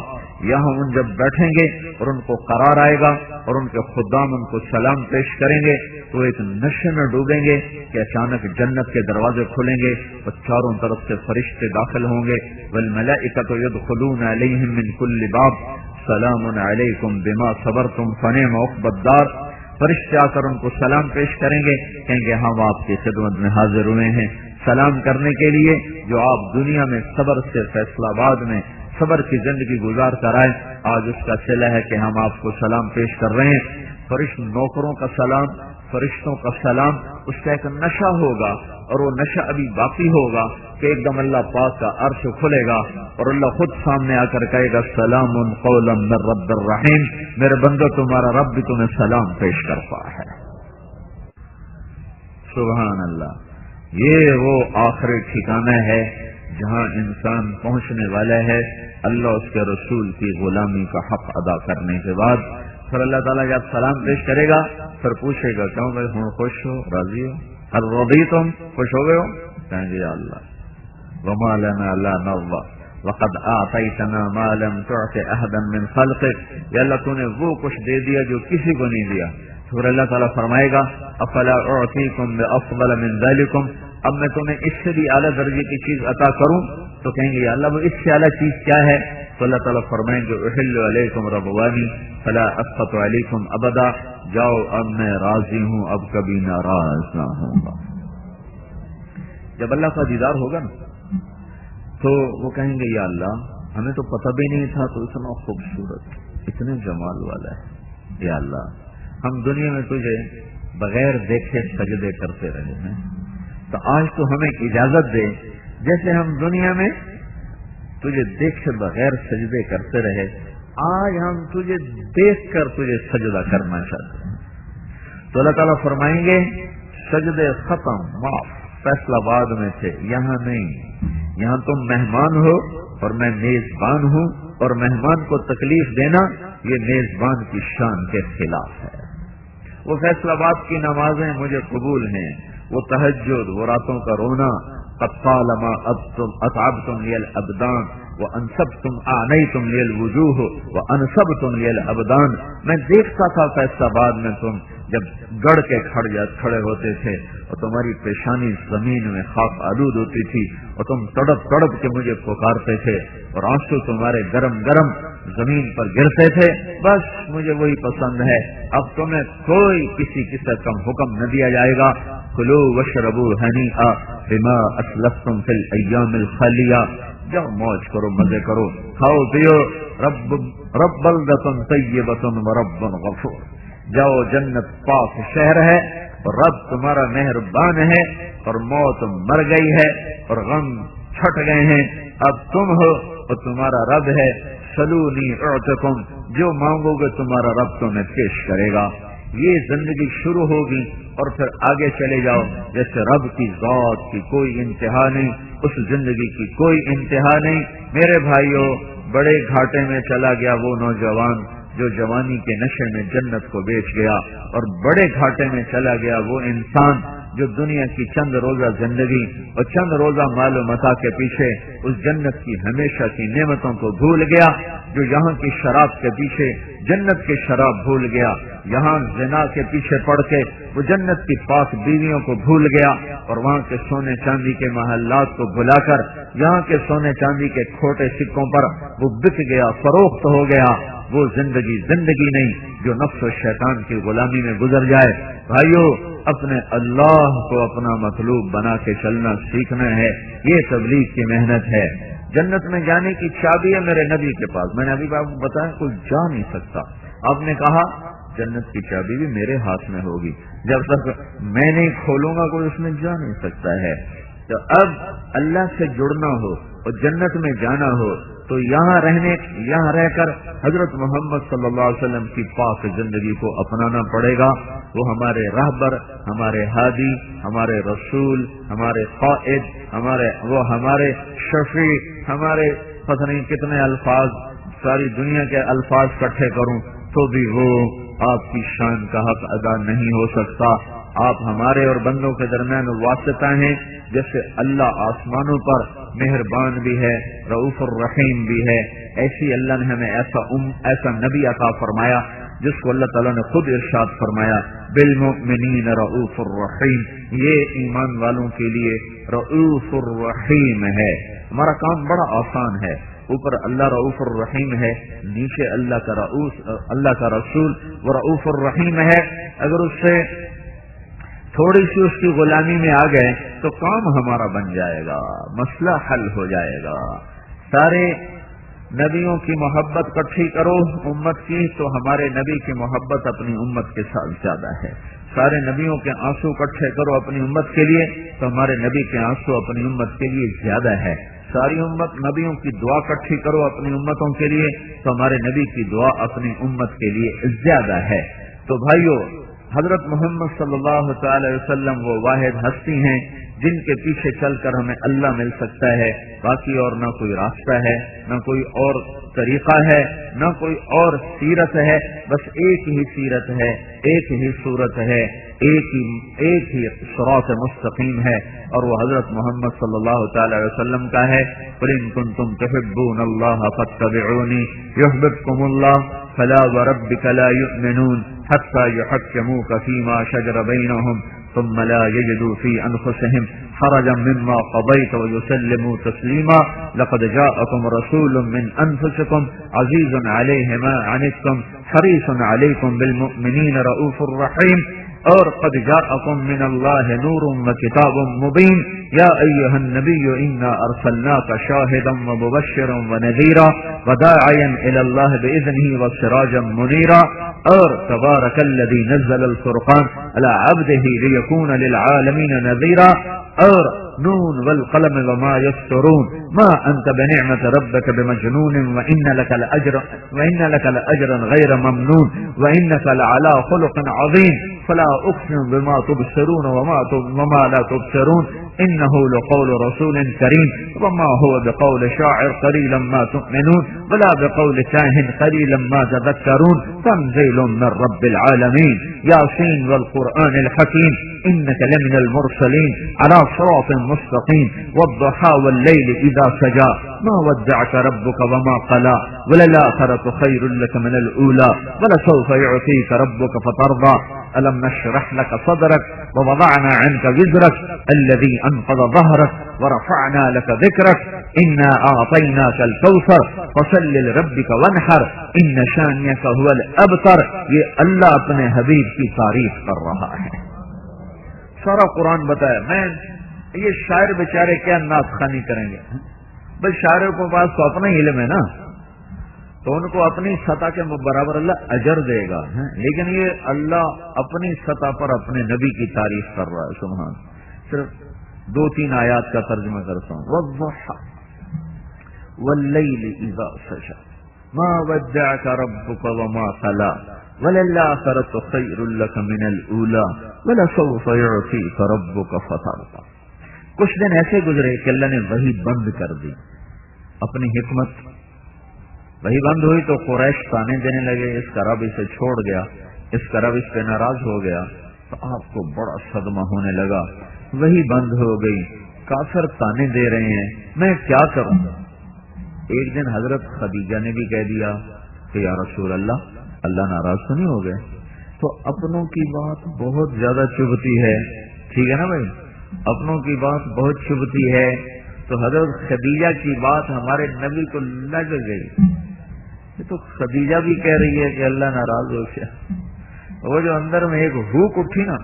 یہاں ان جب بیٹھیں گے اور ان کو قرار آئے گا اور ان کے خدام ان کو سلام پیش کریں گے تو ایک نشے میں ڈوبیں گے کہ اچانک جنت کے دروازے کھلیں گے اور چاروں طرف سے فرشتے داخل ہوں گے، وَالْمَلَائِكَةُ يَدْخُلُونَ عَلَيْهِم مِّن كُلِّ بَابٍ سَلَامٌ عَلَيْكُمْ بِمَا صَبَرْتُمْ فَنِعْمَ عُقْبَى الدَّارِ، فرشتے آ کر ان کو سلام پیش کریں گے، کہیں گے ہم آپ کی خدمت میں حاضر ہوئے ہیں سلام کرنے کے لیے، جو آپ دنیا میں صبر سے فیصلہ آباد میں صبر کی زندگی گزار کر آئے، آج اس کا صلہ ہے کہ ہم آپ کو سلام پیش کر رہے ہیں۔ فرشت نوکروں کا سلام، فرشتوں کا سلام، اس کا ایک نشہ ہوگا، اور وہ نشہ ابھی باقی ہوگا کہ ایک دم اللہ پاک کا عرش کھلے گا اور اللہ خود سامنے آ کر کہے گا سلام قولا من رب الرحیم، میرے بندو تمہارا رب بھی تمہیں سلام پیش کرتا ہے۔ سبحان اللہ، یہ وہ آخری ٹھکانہ ہے جہاں انسان پہنچنے والا ہے اللہ اس کے رسول کی غلامی کا حق ادا کرنے کے بعد۔ پھر اللہ تعالیٰ جب سلام پیش کرے گا پھر پوچھے گا کیوں بھائی ہوں خوش ہو، راضی ہو، ہر رضیتم، خوش ہو گئے ہو؟ کہیں گے یا اللہ وما لنا لا نرضى وقد اعطيتنا ما لم تعط احدا من خلقك، یا اللہ تو نے وہ کچھ دے دیا جو کسی کو نہیں دیا۔ پھر اللہ تعالیٰ فرمائے گا افلا اعطيكم بافضل من ذلكم، اب میں تمہیں اس سے بھی اعلیٰ درجے کی چیز عطا کروں؟ تو کہیں گے یا اللہ وہ اس سے اعلیٰ چیز کیا ہے؟ تو اللہ تعالیٰ فرمائیں گے احل علیکم رضوانی فلا اسخط علیکم ابدا، جاؤ اب میں راضی ہوں، اب کبھی ناراض نہ ہوں گا۔ جب اللہ کا دیدار ہوگا نا تو وہ کہیں گے یا اللہ ہمیں تو پتہ بھی نہیں تھا تو اتنا خوبصورت، اتنے جمال والا ہے، یا اللہ ہم دنیا میں تجھے بغیر دیکھے سجدے کرتے رہے ہیں، تو آج تو ہمیں اجازت دے جیسے ہم دنیا میں تجھے دیکھے بغیر سجدے کرتے رہے، آج ہم تجھے دیکھ کر تجھے سجدہ کرنا چاہتے ہیں. تو اللہ تعالیٰ فرمائیں گے سجدے ختم، معاف، فیصلہ بعد میں تھے، یہاں نہیں. یہاں تم مہمان ہو اور میں میزبان ہوں، اور مہمان کو تکلیف دینا یہ میزبان کی شان کے خلاف ہے. وہ فیصلہ بعد کی نمازیں مجھے قبول ہیں، وہ تہجد، وہ راتوں کا رونا، قد طالما اتعبتم لی الابدان وانصبتم اعنیتم لی الوجوہ وانصبتم لی الابدان. میں دیکھتا تھا فیصلہ بعد میں تم جب گڑ کے کھڑے ہوتے تھے اور تمہاری پیشانی زمین میں خاک آلود ہوتی تھی اور تم تڑپ تڑپ کے مجھے پکارتے تھے اور آنسو تمہارے گرم گرم زمین پر گرتے تھے. بس مجھے وہی پسند ہے. اب تمہیں کوئی کسی قسم کا حکم نہ دیا جائے گا. کلوا واشربوا ہنیئا بما اسلفتم فی الایام الخالیہ. جاؤ موج کرو، مزے کرو، کھاؤ پیو. رب بلدۃ طیبۃ ورب غفور. جاؤ، جنت پاک شہر ہے اور رب تمہارا مہربان ہے، اور موت مر گئی ہے اور غم چھٹ گئے ہیں. اب تم ہو اور تمہارا رب ہے. سلونی اعطکم، جو مانگو گے تمہارا رب تمہیں پیش کرے گا. یہ زندگی شروع ہوگی اور پھر آگے چلے جاؤ. جیسے رب کی ذات کی کوئی انتہا نہیں، اس زندگی کی کوئی انتہا نہیں. میرے بھائیوں، بڑے گھاٹے میں چلا گیا وہ نوجوان جو جوانی کے نشے میں جنت کو بیچ گیا، اور بڑے گھاٹے میں چلا گیا وہ انسان جو دنیا کی چند روزہ زندگی اور چند روزہ مال و متاع کے پیچھے اس جنت کی ہمیشہ کی نعمتوں کو بھول گیا، جو یہاں کی شراب کے پیچھے جنت کی شراب بھول گیا، یہاں زنا کے پیچھے پڑ کے وہ جنت کی پاک بیویوں کو بھول گیا، اور وہاں کے سونے چاندی کے محلات کو بھلا کر یہاں کے سونے چاندی کے کھوٹے سکوں پر وہ بک گیا، فروخت ہو گیا. وہ زندگی نہیں جو نفس و شیطان کی غلامی میں گزر جائے. بھائیو، اپنے اللہ کو اپنا مطلوب بنا کے چلنا سیکھنا ہے. یہ تبلیغ کی محنت ہے. جنت میں جانے کی چابی ہے میرے نبی کے پاس. میں نے ابھی آپ کو بتایا کوئی جا نہیں سکتا. آپ نے کہا جنت کی چابی بھی میرے ہاتھ میں ہوگی، جب تک میں نہیں کھولوں گا کوئی اس میں جا نہیں سکتا ہے. تو اب اللہ سے جڑنا ہو اور جنت میں جانا ہو تو یہاں رہ کر حضرت محمد صلی اللہ علیہ وسلم کی پاک زندگی کو اپنانا پڑے گا. وہ ہمارے راہبر، ہمارے ہادی، ہمارے رسول، ہمارے قائد، ہمارے شفیع، ہمارے پتہ نہیں کتنے الفاظ، ساری دنیا کے الفاظ اکٹھے کروں تو بھی وہ آپ کی شان کا حق ادا نہیں ہو سکتا. آپ ہمارے اور بندوں کے درمیان واسطہ ہیں. جیسے اللہ آسمانوں پر مہربان بھی ہے، رؤوف الرحیم بھی ہے، ایسی اللہ نے ہمیں ایسا نبی عطا فرمایا جس کو اللہ تعالیٰ نے خود ارشاد فرمایا بالمؤمنین رؤوف الرحیم. یہ ایمان والوں کے لیے رؤوف الرحیم ہے. ہمارا کام بڑا آسان ہے. اوپر اللہ رؤوف الرحیم ہے، نیچے اللہ کا رسول وہ رؤوف الرحیم ہے. اگر اس سے تھوڑی سی اس کی غلامی میں آ گئے تو کام ہمارا بن جائے گا، مسئلہ حل ہو جائے گا. سارے نبیوں کی محبت اکٹھی کرو امت کی تو ہمارے نبی کی محبت اپنی امت کے ساتھ زیادہ ہے. سارے نبیوں کے آنسو اکٹھے کرو اپنی امت کے لیے تو ہمارے نبی کے آنسو اپنی امت کے لیے زیادہ ہے. ساری امت نبیوں کی دعا اکٹھی کرو اپنی امتوں کے لیے تو ہمارے نبی کی دعا اپنی امت کے لیے زیادہ ہے. تو بھائیو، حضرت محمد صلی اللہ تعالی وسلم وہ واحد ہستی ہیں جن کے پیچھے چل کر ہمیں اللہ مل سکتا ہے. باقی اور نہ کوئی راستہ ہے، نہ کوئی اور طریقہ ہے، نہ کوئی اور سیرت ہے. بس ایک ہی سیرت ہے، ایک ہی صورت ہے، ایک ہی صراط مستقیم ہے، اور وہ حضرت محمد صلی اللہ تعالی وسلم کا ہے. قل ان کنتم تحبون اللہ فاتبعونی یحببکم اللہ فلا وربک لا یؤمنون حتى يحكموك فيما شجر بينهم ثم لا يجدوا في أنفسهم حرجا مما قضيت ويسلموا تسليما. لقد جاءكم رسول من أنفسكم عزيز عليه ما عنتم حريص عليكم بالمؤمنين رؤوف رحيم. اور قد جاءكم من الله نور وكتاب مبين يا أيها النبي إنا أرسلناك شاهدا ومبشرا ونذيرا وداعيا إلى الله بإذنه وسراجا منيرا. اور تبارک الذی نزل الفرقان علی عبدہ لیکون للعالمین نذیرا، اور نون والقلم وما یسطرون ما انت بنعمت ربک بمجنون وان لک لاجرا غیر ممنون وانک لعلی خلق عظیم فلا اقسم بما تبصرون وما لا تبصرون انه لقول رسول کریم وما هو بقول شاعر قلیلا ما تؤمنون ولا بقول کاہن قلیلا ما تذکرون تنزیل من رب العالمین یاسین والقرآن الحکیم انك لمن المرسلين على صراط مستقيم والضحى والليل اذا سجى ما ودعك ربك وما قلى وللآخرة خير لك من الاولى ولسوف يعطيك ربك فترضى الم نشرح لك صدرك ووضعنا عنك وزرك الذي انقض ظهرك ورفعنا لك ذكرك انا اعطيناك الكوثر فصل لربك وانحر ان شانئك هو الابتر. یہ اللہ اپنے حبیب کی تعریف کر رہا ہے. سارا قرآن بتایا. میں یہ شاعر بیچارے کیا نعت خوانی کریں گے؟ بس شاعروں کے پاس تو اپنا علم ہے نا، تو ان کو اپنی سطح کے برابر اللہ اجر دے گا. لیکن یہ اللہ اپنی سطح پر اپنے نبی کی تعریف کر رہا ہے. سبحان. صرف 2-3 آیات کا ترجمہ کرتا ہوں. والضحى واللیل اذا سجى ما ودعك ربك وما قلى وللآخرة خير لك من الأولى ولسوف يعطيك ربك فترضى. کچھ دن ایسے گزرے کہ اللہ نے وحی بند کر دی. اپنی حکمت وحی بند ہوئی تو قریش تانے دینے لگے، اس کا رب اسے چھوڑ گیا، اس کا رب اس پہ ناراض ہو گیا. تو آپ کو بڑا صدمہ ہونے لگا. وحی بند ہو گئی، کافر تانے دے رہے ہیں، میں کیا کروں؟ ایک دن حضرت خدیجہ نے بھی کہہ دیا کہ یا رسول اللہ ناراض تو نہیں ہو گئے؟ تو اپنوں کی بات بہت زیادہ چبھتی ہے. ٹھیک ہے نا بھائی، اپنوں کی بات بہت چبھتی ہے. تو حضرت خدیجہ کی بات ہمارے نبی کو لگ گئی. یہ تو خدیجہ بھی کہہ رہی ہے کہ اللہ ناراض ہو گیا. وہ جو اندر میں ایک ہوک اٹھی نا،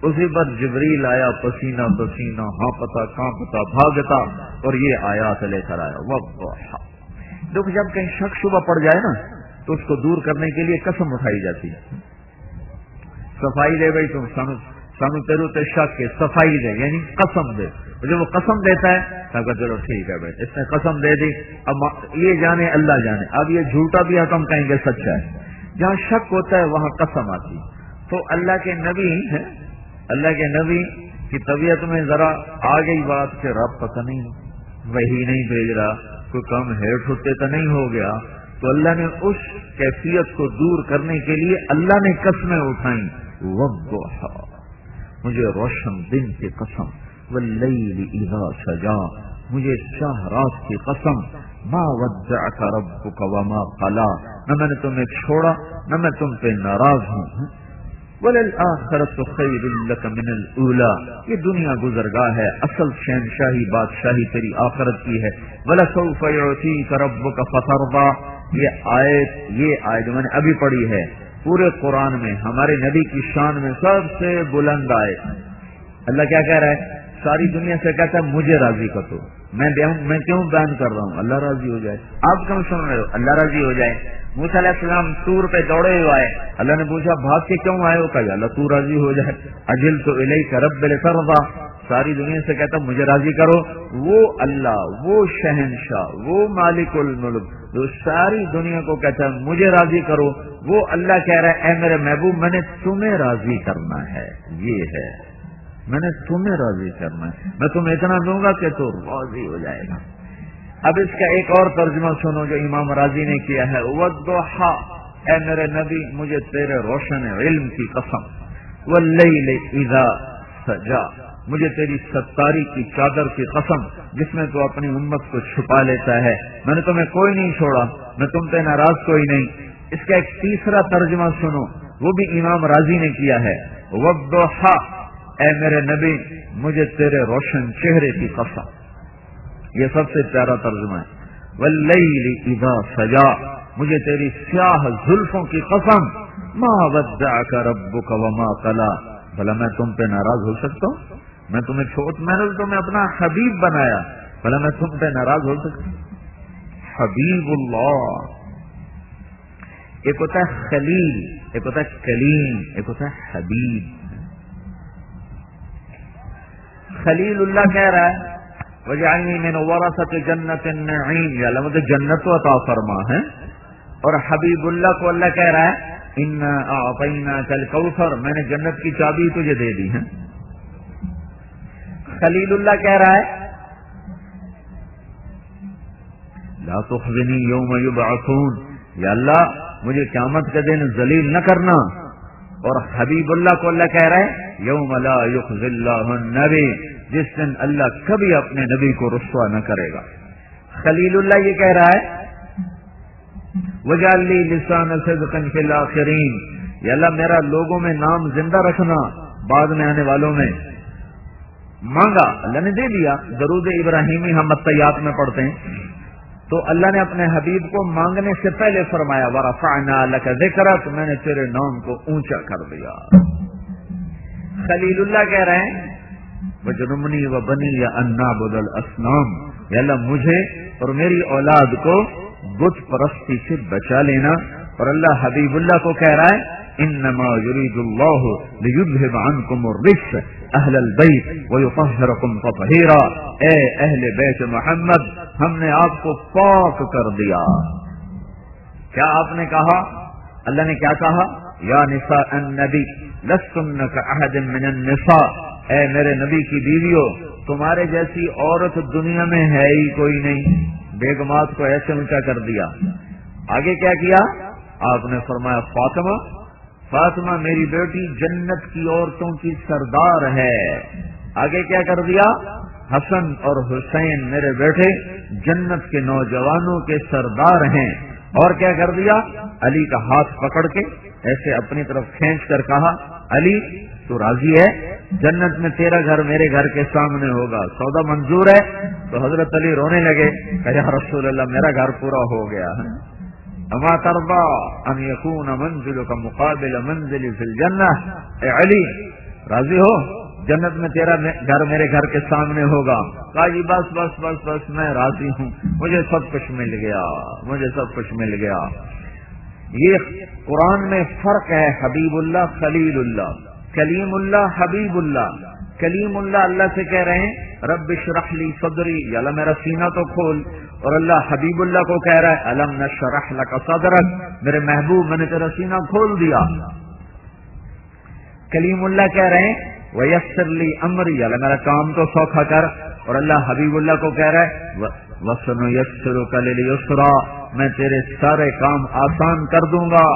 اسی پر جبریل آیا پسینہ پسینہ، ہانپتا کانپتا بھاگتا، اور یہ آیات لے کر آیا. والضحى. دیکھو جب کہیں شک شبہ پڑ جائے نا تو اس کو دور کرنے کے لیے قسم اٹھائی جاتی ہے. صفائی دے بھائی، تم سانو تیرو تے شک کے صفائی دے، یعنی قسم دے. جب وہ قسم دیتا ہے تو چلو ٹھیک ہے بھائی، اس نے قسم دے دی، اب یہ جانے اللہ جانے، اب یہ جھوٹا بھی ہے تو ہم کہیں گے سچا ہے. جہاں شک ہوتا ہے وہاں قسم آتی. تو اللہ کے نبی کی طبیعت میں ذرا آ گئی بات کہ رب پتہ نہیں وہی نہیں بھیج رہا، کوئی کم ہیٹ ہوتے تو نہیں ہو گیا. تو اللہ نے اس کیفیت کو دور کرنے کے لیے اللہ نے قسمیں اٹھائیں. والضحى، مجھے روشن دن کی قسم، واللیل اذا سجى، مجھے شاہ رات کی قسم، ما ودعك ربك وما قلى، نہ میں نے تمہیں چھوڑا نہ میں تم پہ ناراض ہوں. وَلَلْآخِرَةُ خَيْرٌ لَكَ مِنَ الْأُولَى، یہ دنیا گزرگاہ ہے، اصل شہنشاہی بادشاہی تیری آخرت کی ہے. وَلَسَوْفَ يُعْطِيكَ رَبُّكَ فَتَرْضَى، یہ آیت میں نے ابھی پڑھی ہے. پورے قرآن میں ہمارے نبی کی شان میں سب سے بلند آیت. اللہ کیا کہہ رہا ہے؟ ساری دنیا سے کہتا ہے مجھے راضی کر دو. میں کیوں بیان کر رہا ہوں؟ اللہ راضی ہو جائے. آپ کیوں سن رہے ہو؟ اللہ راضی ہو جائے. موسیٰ علیہ السلام طور پہ دوڑے ہوئے آئے، اللہ نے پوچھا بھاگ کے کیوں آئے ہو؟ کہا اللہ تو راضی ہو جائے. اجلت الیک رب لترضى، ساری دنیا سے کہتا مجھے راضی کرو. وہ اللہ، وہ شہنشاہ، وہ مالک الملک جو ساری دنیا کو کہتا ہے مجھے راضی کرو، وہ اللہ کہہ رہا ہے اے میرے محبوب میں نے تمہیں راضی کرنا ہے. یہ ہے، میں نے تمہیں راضی کرنا ہے، میں تمہیں اتنا دوں گا کہ تو راضی ہو جائے گا. اب اس کا ایک اور ترجمہ سنو جو امام راضی نے کیا ہے. والضحى، اے میرے نبی مجھے تیرے روشن علم کی قسم، واللیل اذا سجى، مجھے تیری ستاری کی چادر کی قسم جس میں تو اپنی امت کو چھپا لیتا ہے. میں نے تمہیں کوئی نہیں چھوڑا، میں تم پہ ناراض کوئی نہیں. اس کا ایک تیسرا ترجمہ سنو، وہ بھی امام راضی نے کیا ہے. والضحى، اے میرے نبی مجھے تیرے روشن چہرے کی قسم، یہ سب سے پیارا ترجمہ ہے. واللیل اذا سجى، مجھے تیری سیاہ زلفوں کی قسم، ما ودعك ربك وما قلى، بھلا میں تم پہ ناراض ہو سکتا ہوں؟ میں نے تمہیں اپنا حبیب بنایا، بھلا میں تم پہ ناراض ہو سکتا ہوں؟ حبیب اللہ، ایک ہوتا ہے خلیل، ایک ہوتا ہے کلیم، ایک ہوتا ہے حبیب۔ خلیل اللہ کہہ رہا ہے وَجَعَلْنِي مِنْ وَرَثَةِ جَنَّةِ النَّعِيمِ، یا اللہ مجھے جنت کو عطا فرما ہے۔ اور حبیب اللہ کو اللہ کہہ رہا ہے اِنَّا أَعْطَيْنَاكَ الْكَوْثَرَ، میں نے جنت کی چابی تجھے دے دی ہے۔ خلیل اللہ کہہ رہا ہے لا تخزنی یوم یبعثون، یا اللہ مجھے قیامت کے دن ذلیل نہ کرنا۔ اور حبیب اللہ کو اللہ کہہ رہا ہے یوم لا یخزی اللہ النبی، جس دن اللہ کبھی اپنے نبی کو رسوا نہ کرے گا۔ خلیل اللہ یہ کہہ رہا ہے وَجَعَلْ لِي لِسَانَ صِدْقٍ فِي الْآخِرِينَ، یا اللہ میرا لوگوں میں نام زندہ رکھنا بعد میں آنے والوں میں۔ مانگا اللہ نے دے دیا۔ درود ابراہیمی ہم الطیات میں پڑھتے ہیں تو اللہ نے اپنے حبیب کو مانگنے سے پہلے فرمایا وَرَفَعْنَا لَكَ ذِكْرَكَ، میں نے تیرے نام کو اونچا کر دیا۔ خلیل اللہ کہہ رہے ہیں وَجْنُبْنِي وَبَنِيَّ أَن نَّعْبُدَ الْأَصْنَامَ، یا اللہ مجھے اور میری اولاد کو بت پرستی سے بچا لینا۔ اور اللہ حبیب اللہ کو کہہ رہا ہے انما یرید اللہ لیذھب عنکم الرجس اہل البیت ویطہرکم تطہیرا، اے اہل بیت محمد ہم نے آپ کو پاک کر دیا۔ کیا آپ نے کہا؟ اللہ نے کیا کہا؟ یا نساء النبی لستن کاحد من النساء، اے میرے نبی کی بیویوں تمہارے جیسی عورت دنیا میں ہے ہی کوئی نہیں۔ بیگمات کو ایسے اونچا کر دیا۔ آگے کیا کیا؟ آپ نے فرمایا فاطمہ، فاطمہ میری بیٹی جنت کی عورتوں کی سردار ہے۔ آگے کیا کر دیا؟ حسن اور حسین میرے بیٹے جنت کے نوجوانوں کے سردار ہیں۔ اور کیا کر دیا؟ علی کا ہاتھ پکڑ کے ایسے اپنی طرف کھینچ کر کہا علی تو راضی ہے؟ جنت میں تیرا گھر میرے گھر کے سامنے ہوگا، سودا منظور ہے؟ تو حضرت علی رونے لگے کہ یا رسول اللہ میرا گھر پورا ہو گیا ہے۔ اما ترضى ان يكون منزلك مقابل منزلي في الجنة، اے علی راضی ہو جنت میں تیرا گھر میرے گھر کے سامنے ہوگا؟ کہا جی بس بس بس بس میں راضی ہوں، مجھے سب کچھ مل گیا، مجھے سب کچھ مل گیا۔ یہ قرآن میں فرق ہے حبیب اللہ خلیل اللہ، کلیم اللہ حبیب اللہ۔ کلیم اللہ اللہ سے کہہ رہے ہیں رب اشرح لی صدری، یا اللہ میرا سینہ تو کھول۔ اور اللہ حبیب اللہ کو کہہ رہا ہے الم نشرح لک صدرک، میرے محبوب میں نے تیرا سینہ کھول دیا۔ کلیم اللہ کہہ رہے ہیں ویسر لی امری، یا اللہ میرا کام تو سوکھا کر۔ اور اللہ حبیب اللہ کو کہہ رہا ہے وسنیسرک للیسرا، میں تیرے سارے کام آسان کر دوں گا۔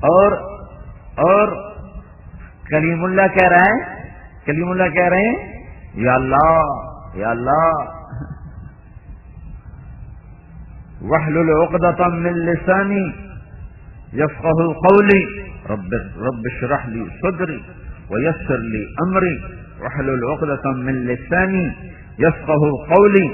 اور کلیم اللہ کہہ رہا ہے، کلیم اللہ کہہ رہے ہیں یا اللہ یا اللہ وَاحْلُلْ عُقْدَةً مِّن لِّسَانِي يَفْقَهُوا قَوْلِي رب اشرح لي صدري ويسر لي أمري واحلل عقدة من لساني يفقهوا قولي۔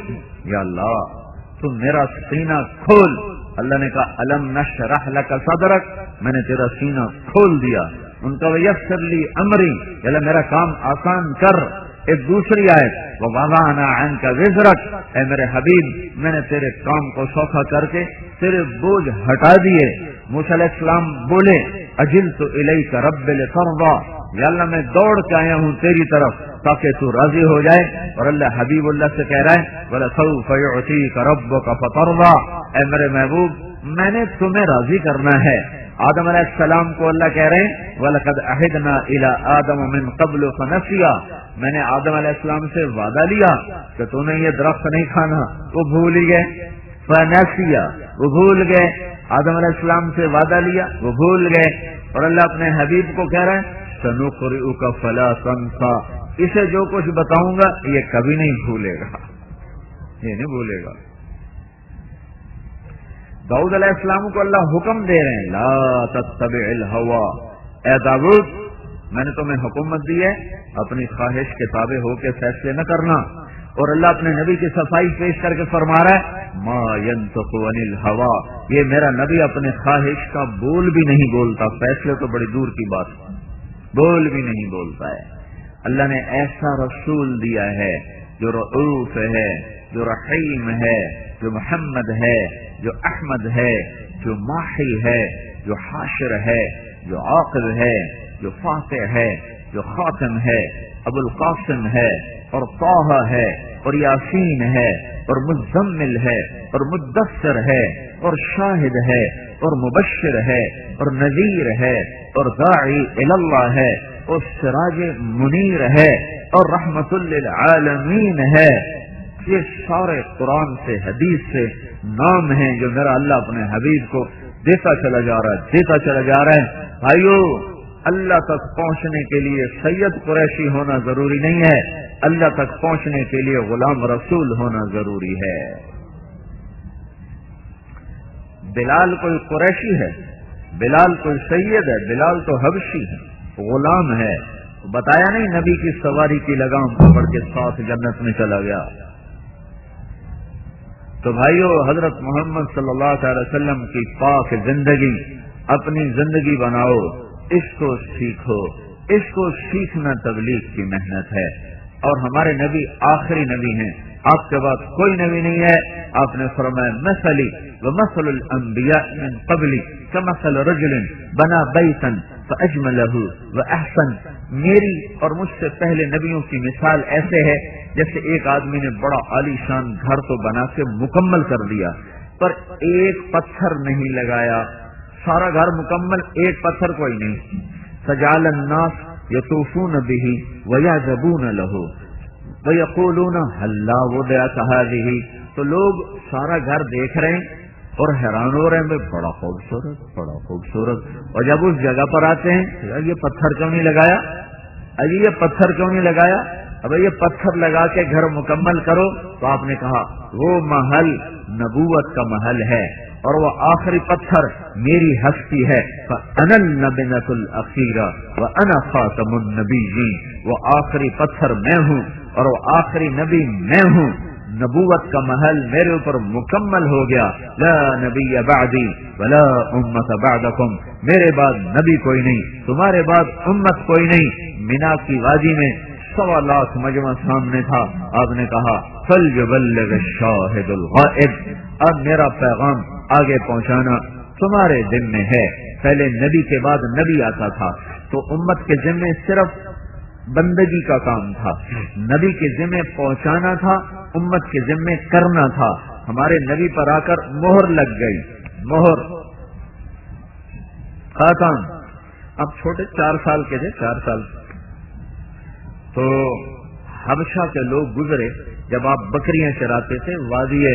یا اللہ تو میرا سینہ کھول۔ اللہ نے کہا الم نشرح لک صدرک، میں نے تیرا سینہ کھول دیا۔ ان کا ویسر لی امری، یا اللہ میرا کام آسان کر۔ ایک دوسری آیت وَوَضَعْنَا عَنْكَ وِزْرَكَ، اے میرے حبیب میں نے تیرے کام کو سوکھا کر کے تیرے بوجھ ہٹا دیے۔ موسیٰ علیہ السلام بولے اجلت الیک رب لترضى، یا اللہ میں دوڑ کے آیا ہوں تیری طرف تاکہ تو راضی ہو جائے۔ اور اللہ حبیب اللہ سے کہہ رہا ہے وَلَسَوْفَ يُعْطِيكَ رَبُّكَ فَتَرْضَى، اے میرے محبوب میں نے تمہیں راضی کرنا ہے۔ آدم علیہ السلام کو اللہ کہہ رہے ہیں وَلَقَدْ عَهِدْنَا إِلَىٰ آدَمَ مِن قَبْلُ فَنَسِيَ، میں نے آدم علیہ السلام سے وعدہ لیا کہ تو نے یہ درخت نہیں کھانا، وہ بھول ہی گئے۔ فَنَسِيَ، وہ بھول گئے۔ آدم علیہ السلام سے وعدہ لیا، وہ بھول گئے۔ اور اللہ اپنے حبیب کو کہہ رہے ہیں سَنُقْرِئُكَ فَلَا تَنسَىٰ، اسے جو کچھ بتاؤں گا یہ کبھی نہیں بھولے گا، یہ نہیں بھولے گا۔ داؤد علیہ السلام کو اللہ حکم دے رہے ہیں لا تتبع الهوى، اے داؤد میں نے تمہیں حکومت دی ہے اپنی خواہش کے تابع ہو کے فیصلے نہ کرنا۔ اور اللہ اپنے نبی کی صفائی پیش کر کے فرما رہا ہے ما ينطق عن الهوى، یہ میرا نبی اپنے خواہش کا بول بھی نہیں بولتا، فیصلے تو بڑی دور کی بات، بول بھی نہیں بولتا ہے۔ اللہ نے ایسا رسول دیا ہے جو رؤوف ہے، جو رحیم ہے، جو محمد ہے، جو احمد ہے، جو ماحی ہے، جو حاشر ہے، جو عاقب ہے، جو فاتح ہے، جو خاتم ہے، ابو القاسم ہے، اور طٰہٰ ہے، اور یاسین ہے، اور مزمل ہے، اور مدثر ہے، اور شاہد ہے، اور مبشر ہے، اور نذیر ہے، اور داعی الی اللہ ہے، اور سراج منیر ہے، اور رحمت للعالمین ہے. یہ سارے قرآن سے، حدیث سے نام ہیں جو میرا اللہ اپنے حبیب کو دیتا چلا جا رہا ہے، دیتا چلا جا رہا ہے. بھائیو، اللہ تک پہنچنے کے لیے سید قریشی ہونا ضروری نہیں ہے، اللہ تک پہنچنے کے لیے غلام رسول ہونا ضروری ہے. بلال کوئی قریشی ہے، بلال کوئی سید ہے، بلال تو حبشی ہے، غلام ہے. بتایا نہیں نبی کی سواری کی لگام پکڑ کے ساتھ جنت میں چلا گیا. تو بھائیو، حضرت محمد صلی اللہ علیہ وسلم کی پاک زندگی اپنی زندگی بناؤ، اس کو سیکھو. اس کو سیکھنا تبلیغ کی محنت ہے. اور ہمارے نبی آخری نبی ہیں، آپ کے بعد کوئی نبی نہیں ہے. آپ نے فرمایا مثلی ومثل الانبیاء من قبلی کمثل رجل بنا بیتا فاجملہ واحسن. میری اور مجھ سے پہلے نبیوں کی مثال ایسے ہے جیسے ایک آدمی نے بڑا عالی شان گھر تو بنا کے مکمل کر دیا، پر ایک پتھر نہیں لگایا. سارا گھر مکمل، ایک پتھر کوئی نہیں. فجعل الناس یطوفون به ویعجبون له ویقولون هلا وضعت هذه. تو لوگ سارا گھر دیکھ رہے ہیں اور حیران ہو رہے ہیں، بڑا خوبصورت، بڑا خوبصورت. اور جب اس جگہ پر آتے ہیں، یہ پتھر کیوں نہیں لگایا، ابھی یہ پتھر کیوں نہیں لگایا، اب یہ پتھر لگا کے گھر مکمل کرو. تو آپ نے کہا وہ محل نبوت کا محل ہے، اور وہ آخری پتھر میری ہستی ہے. فَأَنَا النَّبِيَّةُ الْأَخِيرَةُ وَأَنَا خَاتَمُ النَّبِيِّينَ. وہ آخری پتھر میں ہوں اور وہ آخری نبی میں ہوں. نبوت کا محل میرے اوپر مکمل ہو گیا. لا نبی بعدی ولا امت بعدکم. میرے بعد نبی کوئی نہیں، تمہارے بعد امت کوئی نہیں. مینا کی وادی میں 1.25 لاکھ مجمع سامنے تھا. آپ نے کہا فَلْيُبَلِّغِ الشَّاهِدُ الْغَائِبُ. اب میرا پیغام آگے پہنچانا تمہارے ذمہ ہے. پہلے نبی کے بعد نبی آتا تھا تو امت کے ذمہ صرف بندگی کا کام تھا، نبی کے ذمہ پہنچانا تھا، امت کے ذمہ کرنا تھا. ہمارے نبی پر آ کر مہر لگ گئی، مہر خاتم. اب چھوٹے 4 سال کے تھے، 4 سال. تو حبشہ کے لوگ گزرے، جب آپ بکریاں چراتے تھے وادی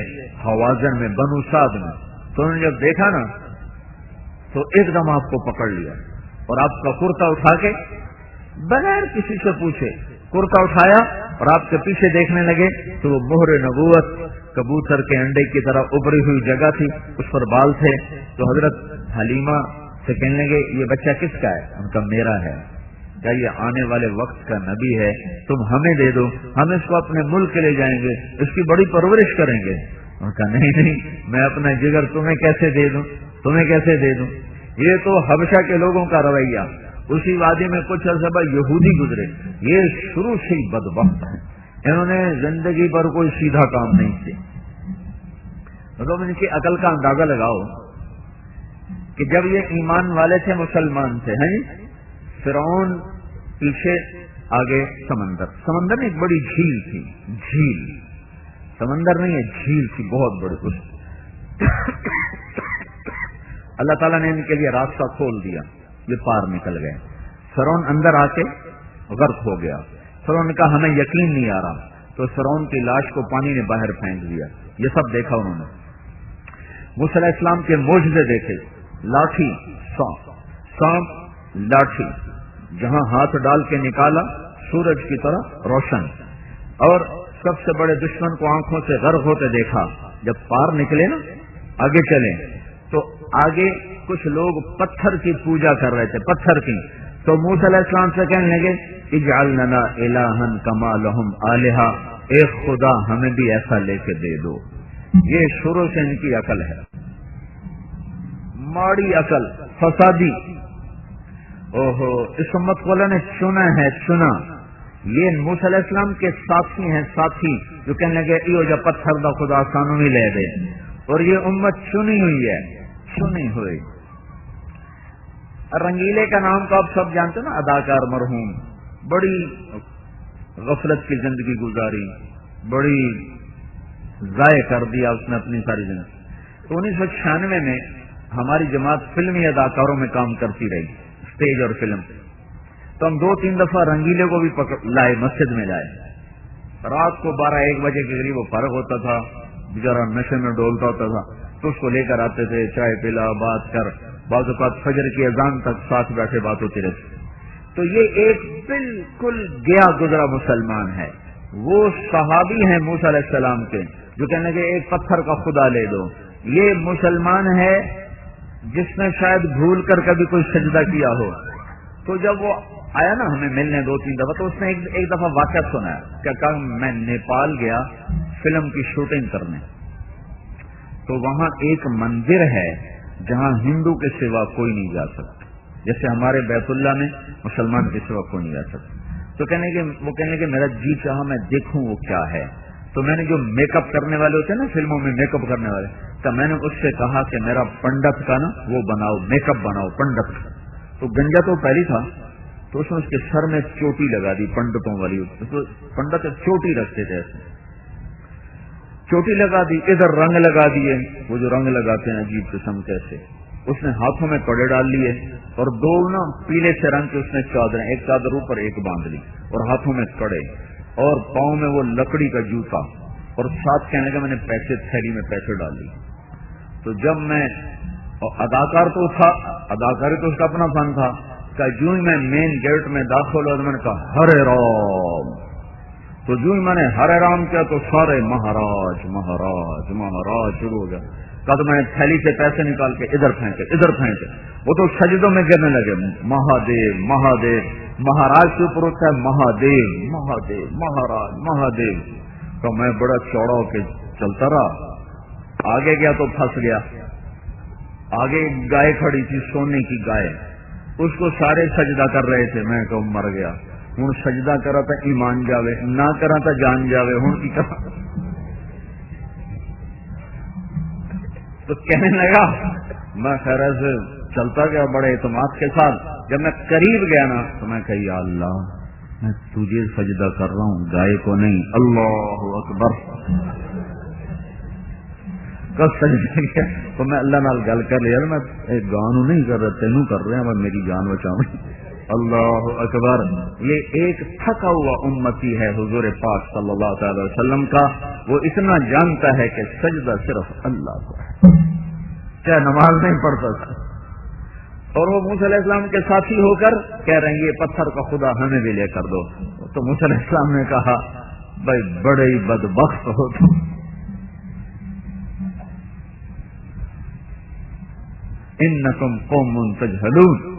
حوازن میں، بنو سعد میں. تو انہوں نے جب دیکھا نا تو ایک دم آپ کو پکڑ لیا اور آپ کا کرتا اٹھا کے بغیر کسی سے پوچھے کرتا اٹھایا اور آپ کے پیچھے دیکھنے لگے. تو وہ مہر نبوت کبوتر کے انڈے کی طرح ابری ہوئی جگہ تھی، اس پر بال تھے. تو حضرت حلیمہ سے کہنے لگے یہ بچہ کس کا ہے؟ ان کا میرا ہے. کیا یہ آنے والے وقت کا نبی ہے، تم ہمیں دے دو، ہم اس کو اپنے ملک لے جائیں گے، اس کی بڑی پرورش کریں گے. ان کا نہیں، میں اپنا جگر تمہیں کیسے دے دوں، تمہیں کیسے دے دوں. یہ تو حبشہ کے لوگوں کا رویہ. اسی وادی میں کچھ عرصہ بعد یہودی گزرے، یہ شروع سے ہی بدبخت ہیں، انہوں نے زندگی پر کوئی سیدھا کام نہیں کیا. مطلب ان کی عقل کا اندازہ لگاؤ کہ جب یہ ایمان والے تھے، مسلمان تھے، ہیں فرعون پیچھے، آگے سمندر. سمندر میں ایک بڑی جھیل تھی، جھیل، سمندر نہیں ہے، جھیل تھی بہت بڑی. اللہ تعالیٰ نے ان کے لیے راستہ کھول دیا، یہ پار نکل گئے. فرعون اندر آ کے غرق ہو گیا. فرعون نے کہا ہمیں یقین نہیں آ رہا، تو فرعون کی لاش کو پانی نے باہر پھینک دیا. یہ سب دیکھا انہوں نے. موسیٰ علیہ السلام کے معجزے دیکھے، لاٹھی سانپ لاٹھی، جہاں ہاتھ ڈال کے نکالا سورج کی طرح روشن. اور سب سے بڑے دشمن کو آنکھوں سے غرق ہوتے دیکھا. جب پار نکلے نا، آگے چلے، تو آگے کچھ لوگ پتھر کی پوجا کر رہے تھے، پتھر کی. تو موسیٰ علیہ السلام سے کہنے لگے اجعل لنا الہا کما لہم آلہا، ایک خدا ہمیں بھی ایسا لے کے دے دو. یہ شروع سے ان کی عقل ہے، ماڑی عقل، فسادی. اوہو، اس امت کو اللہ نے چنا ہے، چنا. یہ موسیٰ علیہ السلام کے ساتھی ہیں، ساتھی جو کہنے لگے ایو جا پتھر دا خدا سانو ہی لے دے. اور یہ امت چنی ہوئی ہے، چنے ہوئے. رنگیلے کا نام تو آپ سب جانتے ہیں نا، اداکار مرحوم، بڑی غفلت کی زندگی گزاری، بڑی ضائع کر دیا اس نے اپنی ساری زندگی. تو 1996 میں ہماری جماعت فلمی اداکاروں میں کام کرتی رہی، اسٹیج اور فلم. تو ہم 2-3 دفعہ رنگیلے کو بھی لائے، مسجد میں لائے. رات کو 12-1 بجے کے قریب وہ فارغ ہوتا تھا، بیچارہ نشے میں ڈولتا ہوتا تھا، تو اس کو لے کر آتے تھے، چائے پلا، بات کر، بعض اوقات فجر کی اذان تک ساتھ بیٹھے بات ہوتی رہتی. تو یہ ایک بالکل گیا گزرا مسلمان ہے. وہ صحابی ہیں موسیٰ علیہ السلام کے جو کہنے کہ ایک پتھر کا خدا لے دو. یہ مسلمان ہے جس نے شاید بھول کر کبھی کوئی سجدہ کیا ہو. تو جب وہ آیا نا ہمیں ملنے 2-3 دفعہ، تو اس نے ایک دفعہ واقعہ سنایا. کیا کہا، میں نیپال گیا فلم کی شوٹنگ کرنے، تو وہاں ایک مندر ہے جہاں ہندو کے سوا کوئی نہیں جا سکتا، جیسے ہمارے بیت اللہ میں مسلمان کے سوا کوئی نہیں جا سکتا. تو وہ کہنے کہ میرا جی چاہا میں دیکھوں وہ کیا ہے. تو میں نے جو میک اپ کرنے والے ہوتے ہیں نا فلموں میں، میک اپ کرنے والے، تو میں نے اس سے کہا کہ میرا پنڈت کا نا وہ بناؤ، میک اپ بناؤ پنڈت کا. تو گنجا تو پہلی تھا، تو اس نے اس کے سر میں چوٹی لگا دی پنڈتوں والی. پنڈت چوٹی رکھتے تھے، ایسے چوٹی لگا دی، ادھر رنگ لگا دیے، وہ جو رنگ لگاتے ہیں عجیب قسم کیسے. اس نے ہاتھوں میں کڑے ڈال لیے اور 2 نا پیلے سے رنگ کے اس نے چادریں، ایک چادر اوپر ایک باندھ لی، اور ہاتھوں میں کڑے، اور پاؤں میں وہ لکڑی کا جوتا، اور ساتھ کہنے کا میں نے پیسے تھیلی میں پیسے ڈال لی. تو جب میں اداکار تو تھا، اداکاری تو اس کا اپنا فن تھا، کہ جو ہی میں مین گیٹ میں داخل ہوا تو میں نے کہا ہرے رام. تو جو ہی میں نے ہرے رام کیا تو سارے مہاراج مہاراج مہاراج شروع ہو گیا. کہا تو میں نے تھیلی سے پیسے نکال کے ادھر پھینکے ادھر پھینکے. وہ تو سجدوں میں گرنے لگے، مہادیو مہادیو، مہاراج کے اوپر ہوتا ہے مہادیو مہادیو مہاراج مہادیو. تو میں بڑا چوڑا ہو کے چلتا رہا. آگے گیا تو پھنس گیا. آگے گائے کھڑی تھی، سونے کی گائے، اس کو سارے سجدہ کر رہے تھے. میں کہ مر گیا ہوں، سجدہ کرا تھا ایمان جاوے، نہ کرا تھا جان جاوے. ہوں کی کرا. تو کہنے لگا، میں خیر سے چلتا گیا بڑے اعتماد کے ساتھ. جب میں قریب گیا نا تو میں کہا یا اللہ میں تجھے سجدہ کر رہا ہوں، گائے کو نہیں. اللہ اکبر. کب سجدہ کیا تو میں اللہ نال گل کر لیا، میں ایک گانو نہیں کر رہا، تینوں کر رہے ہیں، میں میری جان بچاؤں. اللہ اکبر. یہ ایک تھکا ہوا امتی ہے حضور پاک صلی اللہ تعالی وسلم کا. وہ اتنا جانتا ہے کہ سجدہ صرف اللہ کو ہے، چاہے نماز نہیں پڑھتا تھا. اور وہ موسیٰ علیہ السلام کے ساتھی ہو کر کہہ رہے ہیں یہ پتھر کا خدا ہمیں بھی لے کر دو. تو موسیٰ علیہ السلام نے کہا بھائی بڑے ہی بدبخت ہو تم، انکم قوم تجہلون.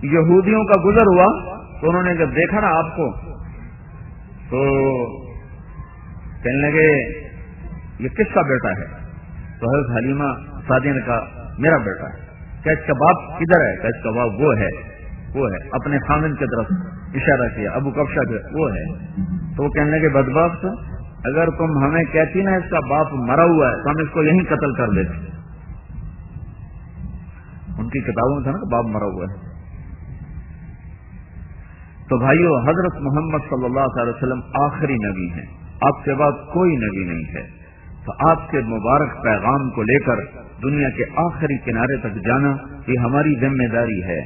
یہودیوں کا گزر ہوا تو انہوں نے جب دیکھا نا آپ کو تو کہنے لگے یہ کس کا بیٹا ہے؟ تو حضرت حلیمہ سعدیہ نے کہا میرا بیٹا ہے. کیا اس کا باپ کدھر ہے؟ کہ اس کا باپ وہ ہے اپنے خامن کی طرف اشارہ کیا، ابو کبشہ کے وہ ہے. تو وہ کہنے لگے بدبخت، اگر تم ہمیں کہتی نا اس کا باپ مرا ہوا ہے تو ہم اس کو یہیں قتل کر دیتے. ان کی کتابوں میں تھا نا کہ باپ مرا ہوا ہے. تو بھائیو، حضرت محمد صلی اللہ علیہ وسلم آخری نبی ہیں، آپ کے بعد کوئی نبی نہیں ہے. تو آپ کے مبارک پیغام کو لے کر دنیا کے آخری کنارے تک جانا یہ ہماری ذمہ داری ہے.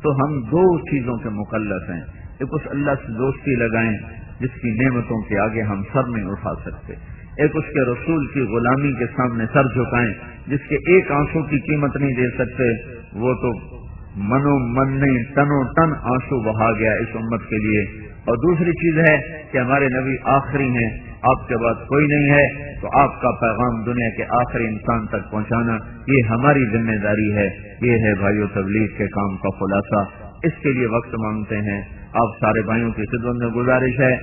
تو ہم 2 چیزوں کے مکلف ہیں. ایک اس اللہ سے دوستی لگائیں جس کی نعمتوں کے آگے ہم سر نہیں اٹھا سکتے. ایک اس کے رسول کی غلامی کے سامنے سر جھکائیں جس کے ایک آنسو کی قیمت نہیں دے سکتے. وہ تو منو من نہیں تنو تن آنسو بہا گیا اس امت کے لیے. اور دوسری چیز ہے کہ ہمارے نبی آخری ہیں، آپ کے بعد کوئی نہیں ہے. تو آپ کا پیغام دنیا کے آخری انسان تک پہنچانا یہ ہماری ذمہ داری ہے. یہ ہے بھائیو تبلیغ کے کام کا خلاصہ. اس کے لیے وقت مانگتے ہیں. آپ سارے بھائیوں کی خدمت میں گزارش ہے،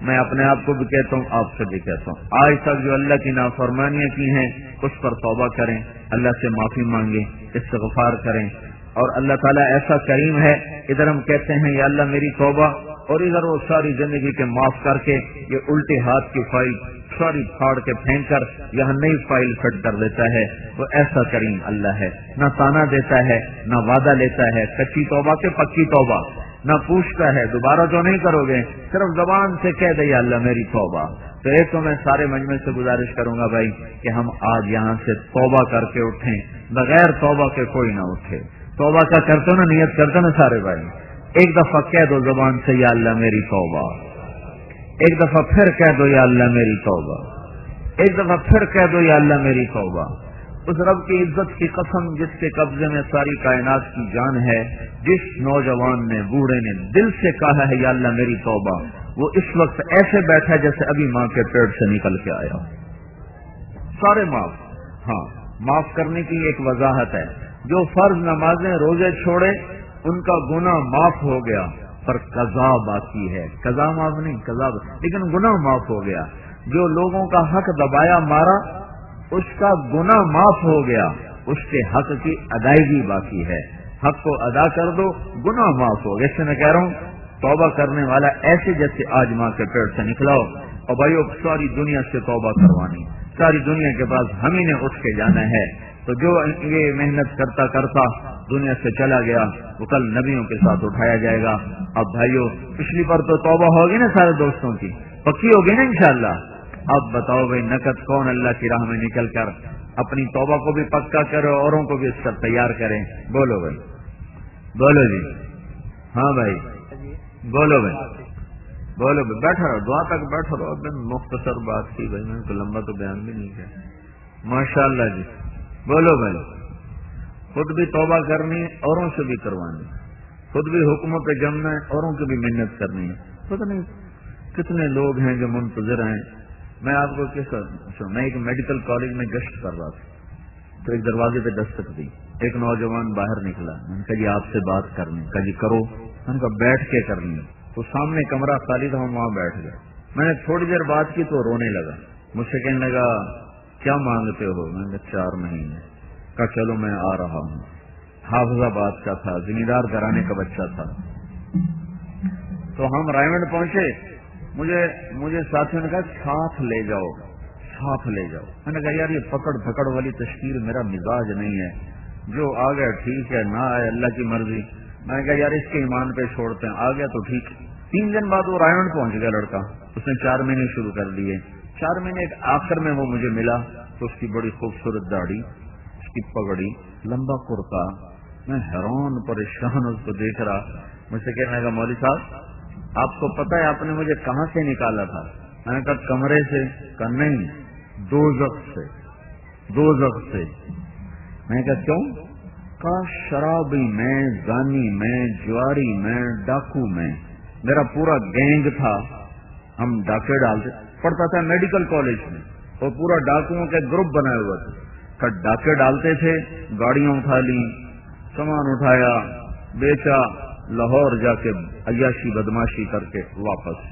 میں اپنے آپ کو بھی کہتا ہوں، آپ سے بھی کہتا ہوں، آج تک جو اللہ کی نافرمانیاں کی ہیں اس پر توبہ کریں، اللہ سے معافی مانگیں، استغفار کریں. اور اللہ تعالیٰ ایسا کریم ہے، ادھر ہم کہتے ہیں یا اللہ میری توبہ، اور ادھر وہ ساری زندگی کے معاف کر کے یہ الٹے ہاتھ کی فائل ساری پھاڑ کے پھینک کر یہاں نئی فائل فٹ کر دیتا ہے. وہ ایسا کریم اللہ ہے، نہ تانا دیتا ہے نہ وعدہ لیتا ہے کچی توبہ کے پکی توبہ، نہ پوچھتا ہے دوبارہ تو نہیں کرو گے، صرف زبان سے کہہ دے یا اللہ میری توبہ. تو ایک تو میں سارے مجمع سے گزارش کروں گا بھائی کہ ہم آج یہاں سے توبہ کر کے اٹھیں، بغیر توبہ کے کوئی نہ اٹھے. توبہ کا کرتے نا، نیت کرتے نا سارے بھائی، ایک دفعہ کہہ دو زبان سے یا اللہ میری توبہ، ایک دفعہ پھر کہہ دو یا اللہ میری توبہ، ایک دفعہ پھر کہہ دو یا اللہ میری توبہ. اس رب کی عزت کی قسم جس کے قبضے میں ساری کائنات کی جان ہے، جس نوجوان نے بوڑھے نے دل سے کہا ہے یا اللہ میری توبہ، وہ اس وقت ایسے بیٹھا ہے جیسے ابھی ماں کے پیٹ سے نکل کے آیا. سارے معاف. ہاں، معاف کرنے کی ایک وضاحت ہے. جو فرض نمازیں روزے چھوڑے ان کا گناہ معاف ہو گیا، پر قضا باقی ہے. قضا معاف نہیں، قضا لیکن گناہ معاف ہو گیا. جو لوگوں کا حق دبایا مارا اس کا گناہ معاف ہو گیا، اس کے حق کی ادائیگی باقی ہے. حق کو ادا کر دو، گناہ معاف ہو گیا. اس سے میں کہہ رہا ہوں توبہ کرنے والا ایسے جیسے آج ماں کے پیٹ سے نکلا ہو. اور بھائیو ساری دنیا سے توبہ کروانی، ساری دنیا کے پاس ہم ہی نے اٹھ کے جانا ہے. تو جو یہ محنت کرتا کرتا دنیا سے چلا گیا وہ کل نبیوں کے ساتھ اٹھایا جائے گا. اب بھائیو پچھلی پر تو توبہ ہوگی نا سارے دوستوں کی، پکی ہوگی نا انشاءاللہ. اب بتاؤ بھائی نقد کون اللہ کی راہ میں نکل کر اپنی توبہ کو بھی پکا کرے اوروں کو بھی اس پر تیار کریں؟ بولو بھائی، بولو جی. ہاں بھائی بولو بھائی، بولو بھائی. بیٹھا رہو، دعا تک بیٹھا رہو. اب مختصر بات کی بھائی، میں تو لمبا تو بیان بھی نہیں کیا. ماشاء اللہ جی. بولو بھائی. خود بھی توبہ کرنی، اوروں سے بھی کروانی، خود بھی حکموں پہ جمنا ہے، اوروں کی بھی محنت کرنی ہے. پتہ نہیں کتنے لوگ ہیں جو منتظر ہیں. میں آپ کو میں ایک میڈیکل کالج میں گشت کر رہا تھا تو ایک دروازے پہ دستک دی. ایک نوجوان باہر نکلا. میں نے کہا جی آپ سے بات کرنی. کہا جی کرو. میں نے کہا بیٹھ کے کرنی. تو سامنے کمرہ خالی تھا، ہم وہاں بیٹھ گئے. میں نے تھوڑی دیر بات کی تو رونے لگا. مجھ سے کہنے لگا کیا مانگتے ہو؟ میں نے کہا 4 مہینے. کہا چلو میں آ رہا ہوں. حافظ آباد کا تھا، زمیندار گھرانے کا بچہ تھا. تو ہم رائمنڈ پہنچے. مجھے ساتھیوں نے کہا ساتھ لے جاؤ، ساتھ لے جاؤ. میں نے کہا یار یہ پکڑ پکڑ والی تشکیل میرا مزاج نہیں ہے. جو آ گیا ٹھیک ہے، نہ آئے اللہ کی مرضی. میں نے کہا یار اس کے ایمان پہ چھوڑتے ہیں، آ گیا تو ٹھیک. 3 دن بعد وہ رائمنڈ پہنچ گیا لڑکا. اس نے 4 مہینے شروع کر دیے. 4 مہینے آخر میں وہ مجھے ملا تو اس کی بڑی خوبصورت داڑھی، اس کی پگڑی، لمبا کرتا. میں حیران پریشان اس کو دیکھ رہا. مجھ سے کہنے لگا مولوی صاحب آپ کو پتہ ہے آپ نے مجھے کہاں سے نکالا تھا؟ میں نے کہا کمرے سے. کہا نہیں، دوزخ سے. دوزخ سے. میں نے کہا کیوں؟ کہا شرابی میں، زانی میں، جواری میں، ڈاکو میں. میرا پورا گینگ تھا. ہم ڈاکے ڈالتے، پڑھتا تھا میڈیکل کالج میں اور پورا ڈاکوؤں کے گروپ بنائے ہوا تھا. کہ ڈاکے ڈالتے تھے، گاڑیاں اٹھا لی، سامان اٹھایا، بیچا، لاہور جا کے عیاشی بدماشی کر کے واپس.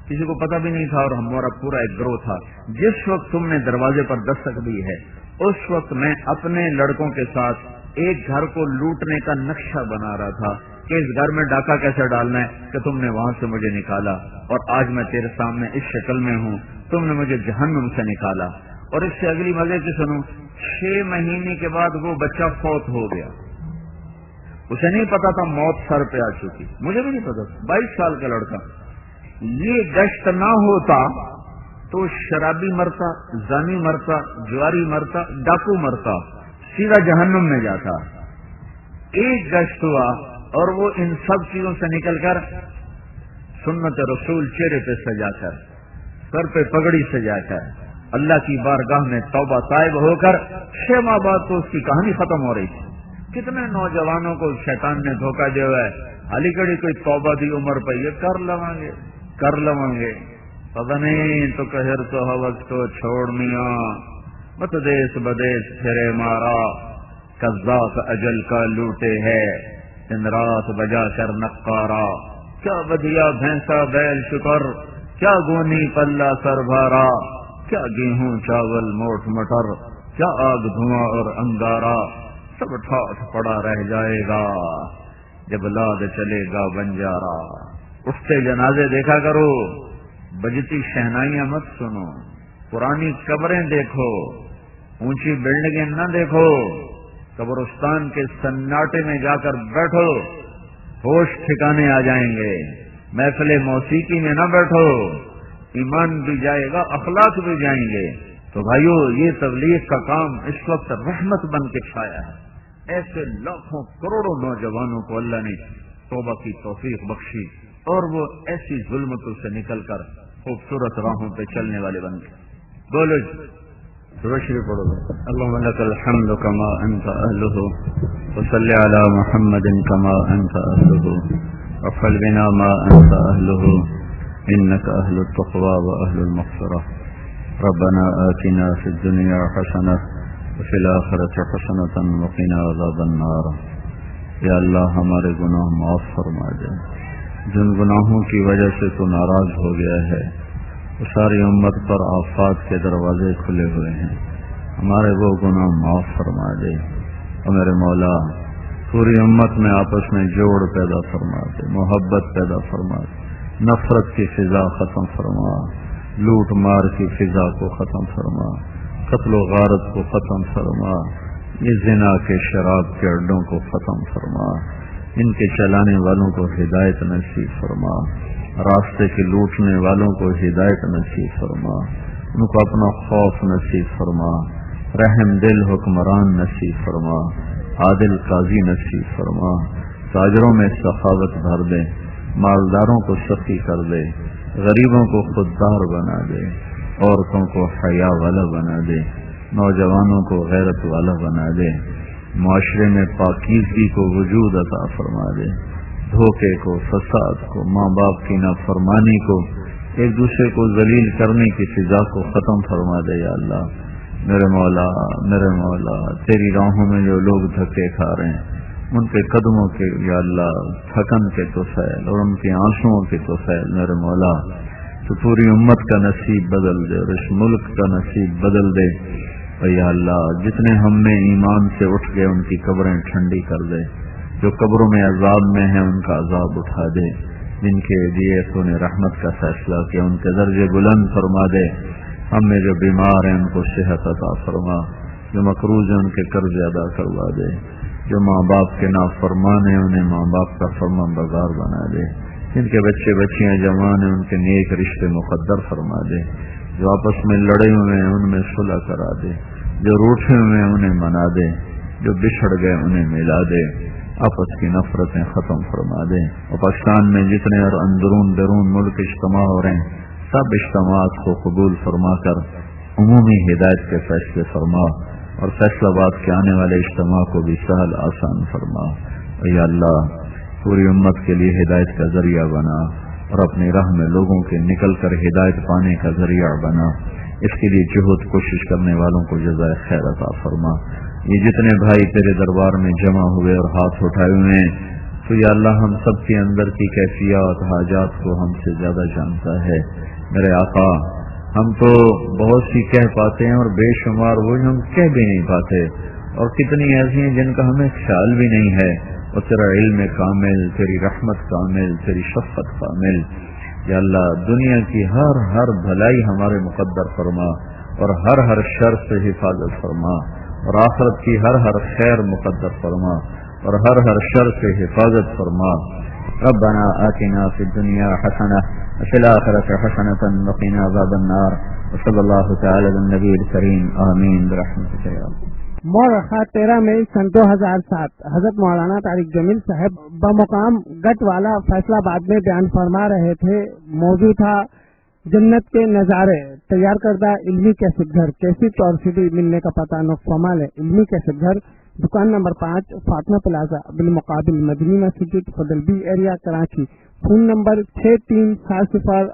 کسی کو پتہ بھی نہیں تھا اور ہمارا پورا ایک گروہ تھا. جس وقت تم نے دروازے پر دستک دی ہے اس وقت میں اپنے لڑکوں کے ساتھ ایک گھر کو لوٹنے کا نقشہ بنا رہا تھا کہ اس گھر میں ڈاکہ کیسے ڈالنا ہے کہ تم نے وہاں سے مجھے نکالا اور آج میں تیرے سامنے اس شکل میں ہوں. تم نے مجھے جہنم سے نکالا. اور اس سے اگلی مزے کی سنو، 6 مہینے کے بعد وہ بچہ فوت ہو گیا. اسے نہیں پتا تھا موت سر پہ آ چکی، مجھے بھی نہیں پتا تھا. 22 سال کا لڑکا. یہ گشت نہ ہوتا تو شرابی مرتا، زانی مرتا، جواری مرتا، ڈاکو مرتا، سیدھا جہنم میں جاتا. ایک گشت ہوا اور وہ ان سب چیزوں سے نکل کر سنت رسول چہرے پہ سجا کر، سر پہ پگڑی سجا کر، اللہ کی بارگاہ میں توبہ طائب ہو کر 6 ماہ بعد تو اس کی کہانی ختم ہو رہی تھی. کتنے نوجوانوں کو شیطان نے دھوکہ دیا ہوا ہے. علی گڑھی کوئی توبہ دی عمر پہ، یہ کر لوں گے. پتہ نہیں تو کہر تو حوث کو چھوڑ میاں، مت دیس بدیس پھرے مارا، قذاق اجل کا لوٹے ہے دن رات بجا کر نقارا. کیا بدیا بھینسا بیل شکر، کیا گونی پلہ سر بھارا، کیا گیہوں چاول موٹ مٹر، کیا آگ دھواں اور انگارا. سب ٹھاٹ پڑا رہ جائے گا جب لاد چلے گا بنجارا. اٹھتے جنازے دیکھا کرو، بجتی شہنائیاں مت سنو، پرانی قبریں دیکھو، اونچی بلڈنگیں نہ دیکھو، قبرستان کے سناٹے میں جا کر بیٹھو، ہوش ٹھکانے آ جائیں گے۔ محفل موسیقی میں نہ بیٹھو، ایمان بھی جائے گا، اخلاق بھی جائیں گے۔ تو بھائیو، یہ تبلیغ کا کام اس وقت رحمت بن کے چھایا ہے۔ ایسے لاکھوں کروڑوں نوجوانوں کو اللہ نے توبہ کی توفیق بخشی اور وہ ایسی ظلمتوں سے نکل کر خوبصورت راہوں پہ چلنے والے بن گئے۔ بولو شروع پڑھو۔ اللهم لك الحمد كما انت اهله وصل على محمد كما انت اهله وافعل بنا ما انت اهله انك اهل التقوى واهل المغفرة ربنا آتنا في الدنيا حسنة وفي الآخرة حسنة وقنا عذاب النار۔ یا اللہ ہمارے گناہ معاف فرما دے، جن گناہوں کی وجہ سے تو ناراض ہو گیا ہے وہ ساری امت پر آفات کے دروازے کھلے ہوئے ہیں، ہمارے وہ گناہ معاف فرما دے۔ اور میرے مولا پوری امت میں آپس میں جوڑ پیدا فرما دے، محبت پیدا فرما دے، نفرت کی فضا ختم فرما، لوٹ مار کی فضا کو ختم فرما، قتل و غارت کو ختم فرما، یہ زنا کے شراب کے اڈوں کو ختم فرما، ان کے چلانے والوں کو ہدایت نصیب فرما، راستے کے لوٹنے والوں کو ہدایت نصیب فرما، ان کو اپنا خوف نصیب فرما، رحم دل حکمران نصیب فرما، عادل قاضی نصیب فرما، تاجروں میں سخاوت بھر دے، مالداروں کو سخی کر دے، غریبوں کو خوددار بنا دے، عورتوں کو حیا والا بنا دے، نوجوانوں کو غیرت والا بنا دے، معاشرے میں پاکیزگی کو وجود عطا فرما دے، دھوکے کو، فساد کو، ماں باپ کی نافرمانی کو، ایک دوسرے کو ذلیل کرنے کی فضا کو ختم فرما دے۔ یا اللہ میرے مولا، میرے مولا، تیری راہوں میں جو لوگ دھکے کھا رہے ہیں ان کے قدموں کے یا اللہ تھکن کے تو فیل اور ان کے آنسوؤں کے تو فیل میرے مولا تو پوری امت کا نصیب بدل دے اور اس ملک کا نصیب بدل دے۔ یا اللہ جتنے ہم میں ایمان سے اٹھ گئے ان کی قبریں ٹھنڈی کر دے، جو قبروں میں عذاب میں ہیں ان کا عذاب اٹھا دے، جن کے لیے تو نے رحمت کا فیصلہ کیا ان کے درجے بلند فرما دے، ہم میں جو بیمار ہیں ان کو صحت عطا فرما، جو مقروض ہیں ان کے قرض ادا کروا دے، جو ماں باپ کے نافرمان ہیں انہیں ماں باپ کا فرما بردار بنا دے، جن کے بچے بچیاں جوان ہیں ان کے نیک رشتے مقدر فرما دے، جو آپس میں لڑے ہوئے ہیں ان میں صلح کرا دے، جو روٹھے ہوئے ہیں انہیں منا دے، جو بچھڑ گئے انہیں ملا دے، آپس کی نفرتیں ختم فرما دے۔ اور پاکستان میں جتنے اور اندرون بیرون ملک اجتماع ہو رہے ہیں سب اجتماعات کو قبول فرما کر عمومی ہدایت کے فیصلے فرما اور فیصلہ باد کے آنے والے اجتماع کو بھی سہل آسان فرما۔ یا اللہ پوری امت کے لیے ہدایت کا ذریعہ بنا اور اپنی راہ میں لوگوں کے نکل کر ہدایت پانے کا ذریعہ بنا، اس کے لیے جہد کوشش کرنے والوں کو جزائے خیر عطا فرما۔ یہ جتنے بھائی تیرے دربار میں جمع ہوئے اور ہاتھ اٹھائے ہوئے ہیں تو یا اللہ ہم سب کے اندر کی کیفیات حاجات کو ہم سے زیادہ جانتا ہے میرے آقا۔ ہم تو بہت سی کہہ پاتے ہیں اور بے شمار وہ ہم کہہ بھی نہیں پاتے، اور کتنی ایسی ہیں جن کا ہمیں خیال بھی نہیں ہے، اور تیرا علم کامل، تیری رحمت کامل، تیری شفقت کامل۔ یا اللہ دنیا کی ہر بھلائی ہمارے مقدر فرما اور ہر شر سے حفاظت فرما، اور آخرت کی ہر خیر مقدر فرما اور ہر شر سے حفاظت فرما۔ ربنا آتنا فی الدنیا حسنہ وفی الآخرۃ حسنۃ وقنا عذاب النار، وصلی اللہ تعالی علی النبی الکریم، آمین برحمتک یا اللہ۔ مورخہ 13 مئی سن 2007 حضرت مولانا طارق جمیل صاحب بمقام گٹ والا فیصلہ آباد میں بیان فرما رہے تھے۔ موضوع تھا جنت کے نظارے۔ تیار کردہ علمی کیسٹ گھر کیسٹ اور CD ملنے کا پتہ نقصمال ہے۔ علمی کیسٹ گھر دکان نمبر 5 فاطمہ پلازا بالمقابل مدنی مسجد فضل be area Karachi. Phone number 6370